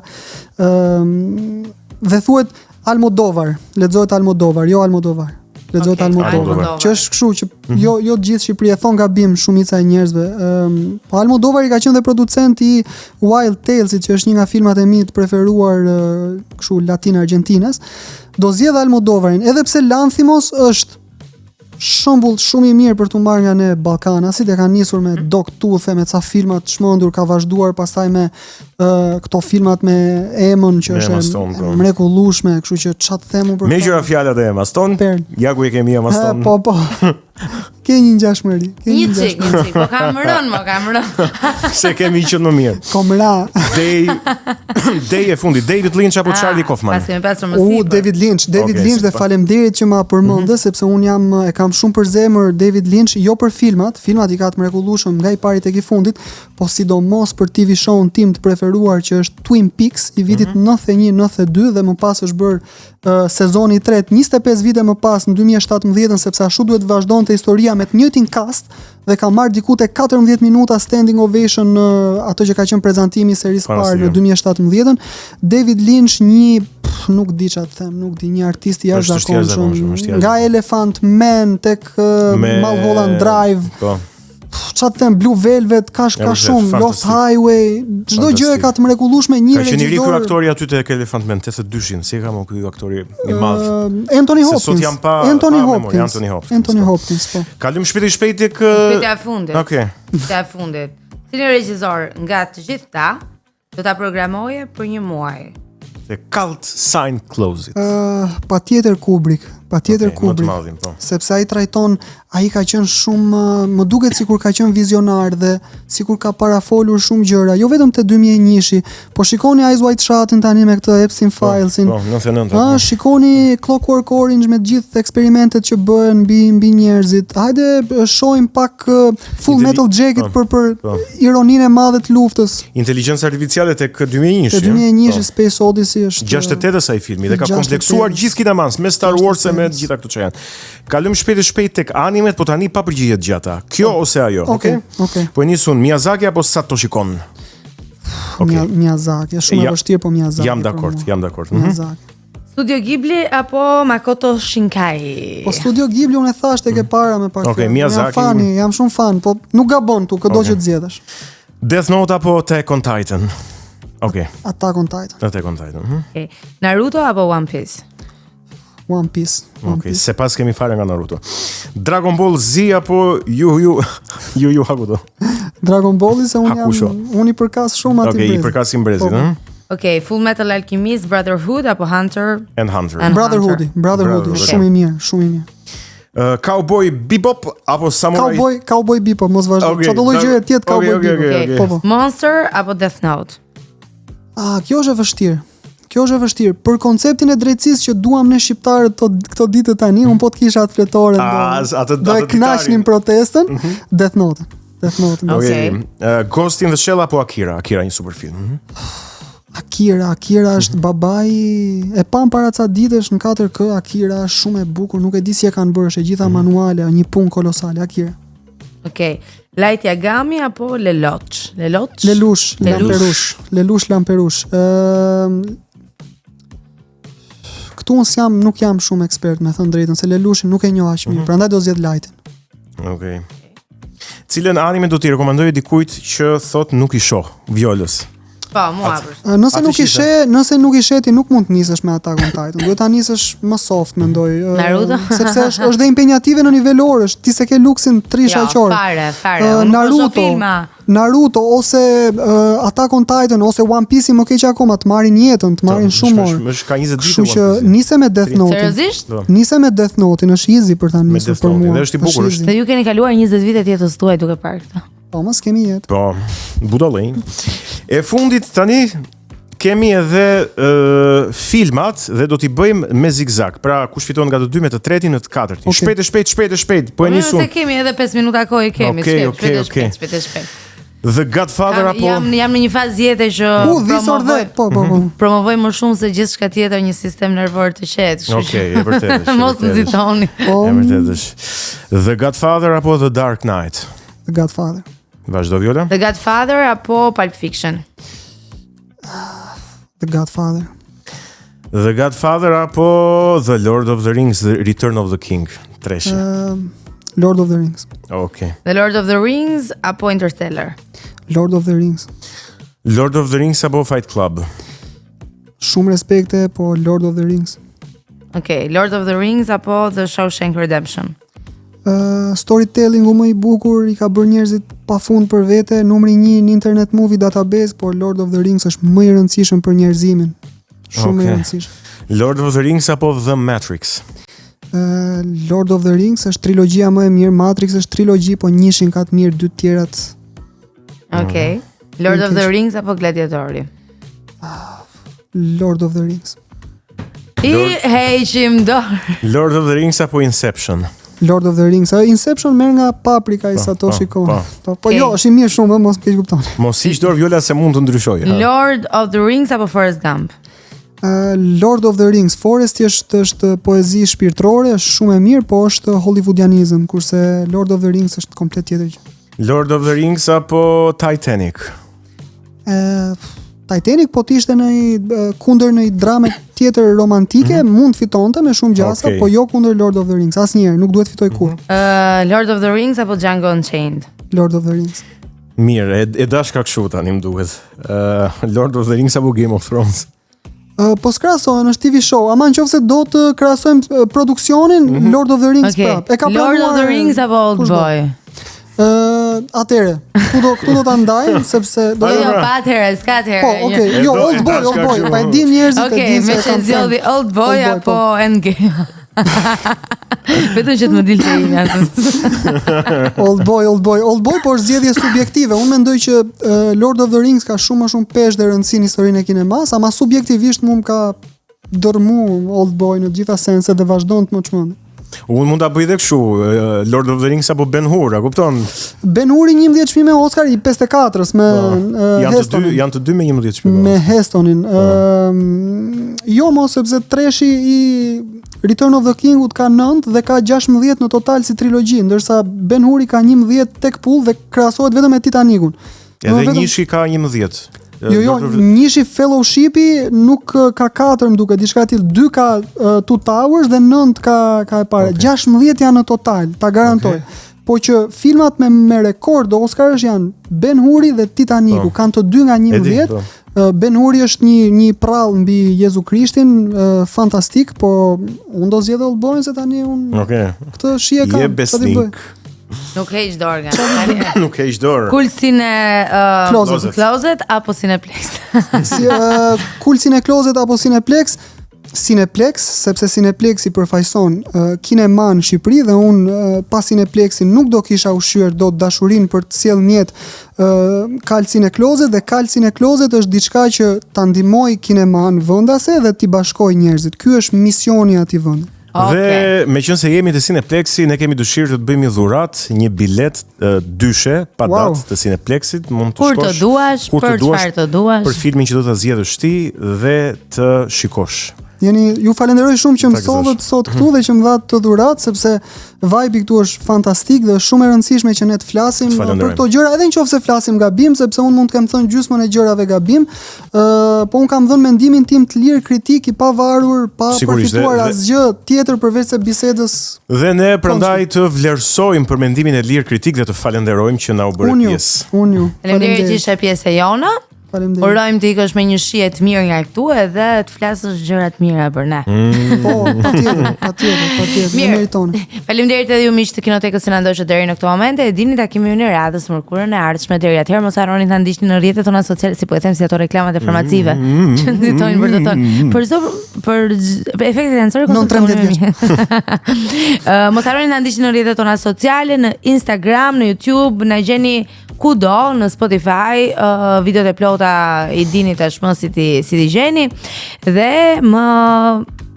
Speaker 1: dhe thuhet Almodovar, lexohet Almodovar, jo Almodovar. Lexohet Almodovar. Që është kështu që jo gjithë Shqipëria e thon gabim shumica e njerëzve. Po Almodovari ka qenë dhe producent i Wild Tales, që është një nga filmat e mi të preferuar kështu latin argentines. Do zgjedh Almodovarin, edhe pse Lanthimos është shembull shumë i mirë për tu marrë nga ne ballkanasit, e ka nisur me Dog Tooth, me ca filma të çmendur, ka vazhduar pastaj me këto filmat me Emën që është mrekullueshme, kështu që çfarë them unë për.
Speaker 2: Me gjëra fjalat e Emma Stone, ja ku e kemi Emma Stone.
Speaker 1: Po. Ke një ngjashmëri.
Speaker 4: Një çik, po kam rënë.
Speaker 2: Se kemi qenë më mirë.
Speaker 1: Komra.
Speaker 2: Dej e fundit, David Lynch apo Charlie Kaufman.
Speaker 1: David Lynch dhe faleminderit që ma përmendë, sepse un e kam shumë për zemër David Lynch, jo për filmat i ka të mrekullueshëm nga i pari tek i fundit, po sidomos për TV show-n tim të preferuar që është Twin Peaks i vitit 91-92 dhe më pas është bërë sezoni i tretë 25 vite më pas në 2017, sepse ashtu duhet vazhdonte historia me të njëjtin cast dhe ka marrë diku te 14 minuta standing ovation në ato që ka qenë prezantimi i serisë parë në 2017. David Lynch nuk di çfarë të them, nuk di, një artist i jashtëzakonshëm, nga Elephant Man tek Mulholland Drive.
Speaker 2: Po.
Speaker 1: Çfarë të them, Blue Velvet, ka shumë, Lost Highway, çdo gjë e ka të mrekullueshme, një regjisor. Ka qenë ky
Speaker 2: aktori aty tek Elephant Man, 82-shin, si ka më ky aktori i madh.
Speaker 1: Anthony Hopkins, po.
Speaker 2: Kalim shpejt tek
Speaker 4: pyetja e fundit.
Speaker 2: Okej.
Speaker 4: Pyetja e fundit. Cili regjisor nga të gjitha do ta programoje për një muaj?
Speaker 2: The Cult Sign Close It.
Speaker 1: Patjetër Kubrick. Patjetër Kubrick.
Speaker 2: Më të madhin, po.
Speaker 1: Sepse ai trajton, ai ka qenë shumë, më duket sikur ka qenë vizionar dhe sikur ka parafolur shumë gjëra, jo vetëm te 2001-shi, po shikoni Eyes Wide Shut-in tani me këtë Epstein Files-in.
Speaker 2: Po, 99.
Speaker 1: Shikoni Clockwork Orange me të gjithë eksperimentet që bëhen mbi njerëzit. Hajde shohim pak Full Metal Jacket për ironinë e madhe të luftës.
Speaker 2: Inteligjenca artificiale tek 2001-shi.
Speaker 1: Te 2001-shi Space Odyssey është
Speaker 2: 68 sa i filmi dhe ka kompleksuar gjithë kinamans me Star Wars e me gjitha këto që janë. Kalojmë shpejt tek animet, po tani pa përgjigje të gjata. Kjo ose ajo, okay? Po nisun Miyazaki apo Satoshi Kon?
Speaker 1: Miyazaki, shumë e vështirë, po Miyazaki.
Speaker 2: Jam dakord.
Speaker 1: Miyazaki.
Speaker 4: Studio Ghibli apo Makoto Shinkai?
Speaker 1: Po Studio Ghibli unë e thash tek e para me pak.
Speaker 2: Miyazaki.
Speaker 1: Jam shumë fan, po nuk gabon tu, çdo që të zgjedhësh.
Speaker 2: Death Note apo Attack on Titan?
Speaker 1: Attack on Titan.
Speaker 4: Naruto apo One Piece?
Speaker 1: One Piece.
Speaker 2: Se pas kemi fare nga Naruto. Dragon Ball Z apo Yu Hakuto?
Speaker 1: Dragon Ball se unë i përkas shumë aty brezit.
Speaker 2: I përkasim brezit,
Speaker 4: Full Metal Alchemist, Brotherhood apo Hunter?
Speaker 2: And Hunter.
Speaker 1: Brotherhood, shumë i mirë.
Speaker 2: Cowboy Bebop apo Samurai?
Speaker 1: Cowboy Bebop, mos vazhdo. Çdo lloj gjëje tjetër Cowboy Bebop.
Speaker 4: Monster apo Death Note?
Speaker 1: Kjo është e vështirë. Për konceptin e drejtësisë që duam ne shqiptarët këto ditë tani, unë po të kisha atë fletore. Do e kënaqnin protestën, Death Note.
Speaker 2: Ghost in the Shell apo Akira? Akira një super film.
Speaker 1: Akira është babai e pam para ca ditësh në 4K. Akira është shumë e bukur, nuk e di si e kanë bërë, është gjitha manuale, një punë kolosale. Akira.
Speaker 4: Light Yagami apo Lelouch?
Speaker 1: Lelouch Lamperouche. Këtu nuk jam shumë ekspert, me thënë drejtën, se Lelouchin nuk e njoh aq mirë, prandaj do zgjedh Lightin.
Speaker 2: Cilën anime do t'i rekomandoj dikujt që thot nuk i shoh? Violës.
Speaker 4: Po, mua për.
Speaker 1: Nëse nuk i sheh ti nuk mund të nisesh me Attack on Titan. Duhet ta nisesh më soft, mendoj.
Speaker 4: Naruto,
Speaker 1: sepse është dhe impenjative në nivel orësh. Ti se ke luksin 3 shaqor.
Speaker 4: Fare.
Speaker 1: Naruto ose Attack on Titan ose One Piece më keq akoma të marrin jetën, të marrin shumë orë.
Speaker 2: Është ka 20 ditë.
Speaker 1: Kështu që nise me Death Note.
Speaker 4: Seriozisht?
Speaker 1: Nise me Death Note, është easy për ta nisur për mua.
Speaker 2: Dhe është i bukur.
Speaker 4: Se ju keni kaluar 20 vite të jetës tuaj duke parë këtë.
Speaker 1: Po, mos kemi jetë.
Speaker 2: Po, budallëj. E fundit tani kemi edhe filmat dhe do t'i bëjmë me zigzag. Pra, kush fiton nga të 2 me të 3-tin në të 4-tin. Shpejt. Po e nisun.
Speaker 4: Nëse kemi edhe 5 minuta kohë kemi. Shpejt.
Speaker 2: The Godfather apo
Speaker 4: jam në një fazë jete që promovoj më shumë se gjithçka tjetër një sistem nervor të qetë.
Speaker 2: E vërtetë.
Speaker 4: Mos nxitoni.
Speaker 2: E vërtetë është. The Godfather apo The Dark Knight?
Speaker 1: The Godfather.
Speaker 2: Vazhdo Viola.
Speaker 4: The Godfather apo Pulp Fiction?
Speaker 1: The Godfather.
Speaker 2: The Godfather apo The Lord of the Rings, The Return of the King? Treshi.
Speaker 1: Lord of the Rings.
Speaker 4: The Lord of the Rings apo Interstellar?
Speaker 1: Lord of the Rings.
Speaker 2: Lord of the Rings apo Fight Club?
Speaker 1: Shumë respekte, po Lord of the Rings.
Speaker 4: Lord of the Rings apo The Shawshank Redemption?
Speaker 1: Storytellingu më i bukur i ka bërë njerëzit pafund për vete, numri 1 në Internet Movie Database, por Lord of the Rings është më i rëndësishëm për njerëzimin. Shumë i rëndësishëm.
Speaker 2: Lord of the Rings apo The Matrix?
Speaker 1: Lord of the Rings është trilogjia më e mirë, Matrix është trilogji, po njëshin ka të mirë, 2 tjerat.
Speaker 4: Lord of the Rings apo Gladiatori?
Speaker 1: Lord of the Rings.
Speaker 4: Heqim dorë.
Speaker 2: Lord of the Rings apo Inception?
Speaker 1: Lord of the Rings. Inception merr nga Paprika i Satoshi Kon. Po jo, është i mirë shumë, mos keq kuptoni.
Speaker 2: Mos hiq dorë Viola se mund të ndryshojë.
Speaker 4: Lord of the Rings apo Forrest Gump?
Speaker 1: Lord of the Rings. Forrest është poezi shpirtërore, është shumë e mirë, po është hollywoodianizëm, kurse Lord of the Rings është komplet tjetër gjë.
Speaker 2: Lord of the Rings apo Titanic?
Speaker 1: Titanic po t'ishte në kundër në drame tjetër romantike, mund fitonte me shumë gjasa, po jo kundër Lord of the Rings. Asnjëherë nuk duhet fitoj kur.
Speaker 4: Lord of the Rings apo Django Unchained?
Speaker 1: Lord of the Rings.
Speaker 2: Mirë, e dashka kështu tani më duket. Lord of the Rings apo Game of Thrones?
Speaker 1: Po s'krahasohen, është TV show. Ama nëse do të krahasojmë produksionin, Lord of the Rings prap.
Speaker 4: Lord of the Rings apo Old Boy?
Speaker 1: Atëre, këtu do ta ndajmë sepse do
Speaker 4: jo, pa atëre, s'ka atëre.
Speaker 1: Po, jo, Old Boy, pa e din njerëzit e din se
Speaker 4: me zgjodhi Old Boy apo Endgame. Vetëm që të më dilte imi atë.
Speaker 1: Old boy, por zgjedhje subjektive. Unë mendoj që Lord of the Rings ka shumë më shumë peshë dhe rëndësi në historinë e kinemas, ama subjektivisht më ka dërmu Old Boy në gjitha senset dhe vazhdon të më çmend.
Speaker 2: Unë mund ta bëj edhe kështu, Lord of the Rings apo Ben Hur, a kupton?
Speaker 1: Ben Huri 11 çmime Oscar i 54-s me Hestonin.
Speaker 2: Janë të dy me 11 çmime.
Speaker 1: Me Hestonin. Jo mo sepse treshi i Return of the King-ut ka 9 dhe ka 16 në total si trilogji, ndërsa Ben Huri ka 11 tek pull dhe krahasohet vetëm me Titanicun.
Speaker 2: Edhe njëshi ka 11.
Speaker 1: Jo, njëshi Fellowshipi nuk ka 4 më duke, diçka tillë, 2 ka Two Towers dhe 9 ka e para. 16 janë në total, ta garantoj. Po që filmat me rekord Oscar janë Ben Huri dhe Titanicu, kanë të dy nga 11. Ben Huri është një prall mbi Jezu Krishtin, fantastik, po unë do zgjedh Old Boy se tani unë. Këtë shije kam.
Speaker 2: Je besnik.
Speaker 4: Nuk heq dorë nga.
Speaker 2: Nuk heq dorë.
Speaker 4: Kulsin e Closet apo Cineplex?
Speaker 1: Kulsin e Closet apo Cineplex? Cineplex, sepse Cineplexi përfaqëson kineman në Shqipëri dhe unë pas Cineplexin nuk do kisha ushqyer dot dashurinë për të sjellë në jetë Kalcin e Closet, dhe Kalcin e Closet është diçka që ta ndihmoj kineman vendase dhe t'i bashkoj njerëzit. Ky është misioni i atij vendi.
Speaker 2: Dhe me qënë se jemi të Cineplexi, ne kemi dëshirë të të bëjmë dhurat një bilet dyshe pa datë të Cineplexit, mund të shkosh
Speaker 4: kur të duash, për çfarë të duash,
Speaker 2: për filmin që do ta zgjedhësh ti dhe të shikosh.
Speaker 1: Ju falenderoj shumë që më sollët sot këtu dhe që më dhat të dhurat, sepse vibe këtu është fantastik dhe është shumë e rëndësishme që ne të flasim për këto gjëra, edhe nëse flasim gabim, sepse unë mund të kem thënë gjysmën e gjërave gabim, po unë kam dhënë mendimin tim të lirë, kritik, i pavarur, pa përfituar asgjë tjetër përveç se bisedës.
Speaker 2: Dhe ne prandaj të vlerësojmë për mendimin e lirë kritik dhe të falenderojmë që na u bëre pjesë.
Speaker 4: Faleminderit që ishe pjesë e jona. Urojmë të ikësh me një shije të mirë nga këtu edhe të flasësh gjëra të mira për ne.
Speaker 1: Po, patjetër, meriton.
Speaker 4: Faleminderit edhe ju miq të Kinotekës që na ndoshët deri në këtë moment. E dini takimin e radhës mërkurën e ardhshme. Deri atëherë mos harroni ta ndiqni në rrjetet tona sociale, si po e them si ato reklamat e farmacive që nxitojnë për të thënë për efektet anësore mos harroni ta ndiqni në rrjetet tona sociale, në Instagram, në YouTube, na gjeni kudo, në Spotify, videot e plota i dini tashmë si ti gjeni, dhe më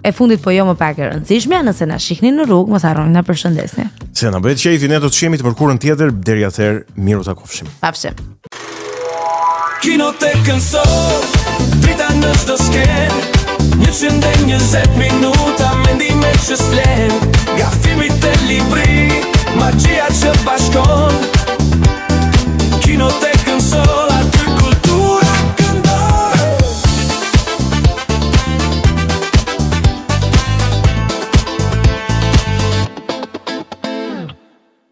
Speaker 4: e fundit po jo më pak e rëndësishme, nëse na shihni në rrugë, mos harroni na përshëndesni.
Speaker 2: Se na bëhet qejfi, ne do të shihemi të mërkurën tjetër, deri atëherë miru takofshim.
Speaker 4: Pafshim.
Speaker 3: Kinotekën sot, drita në çdo skenë, 120 minuta mendime që s'flen, nga filmit e libri, magjia që bashkon.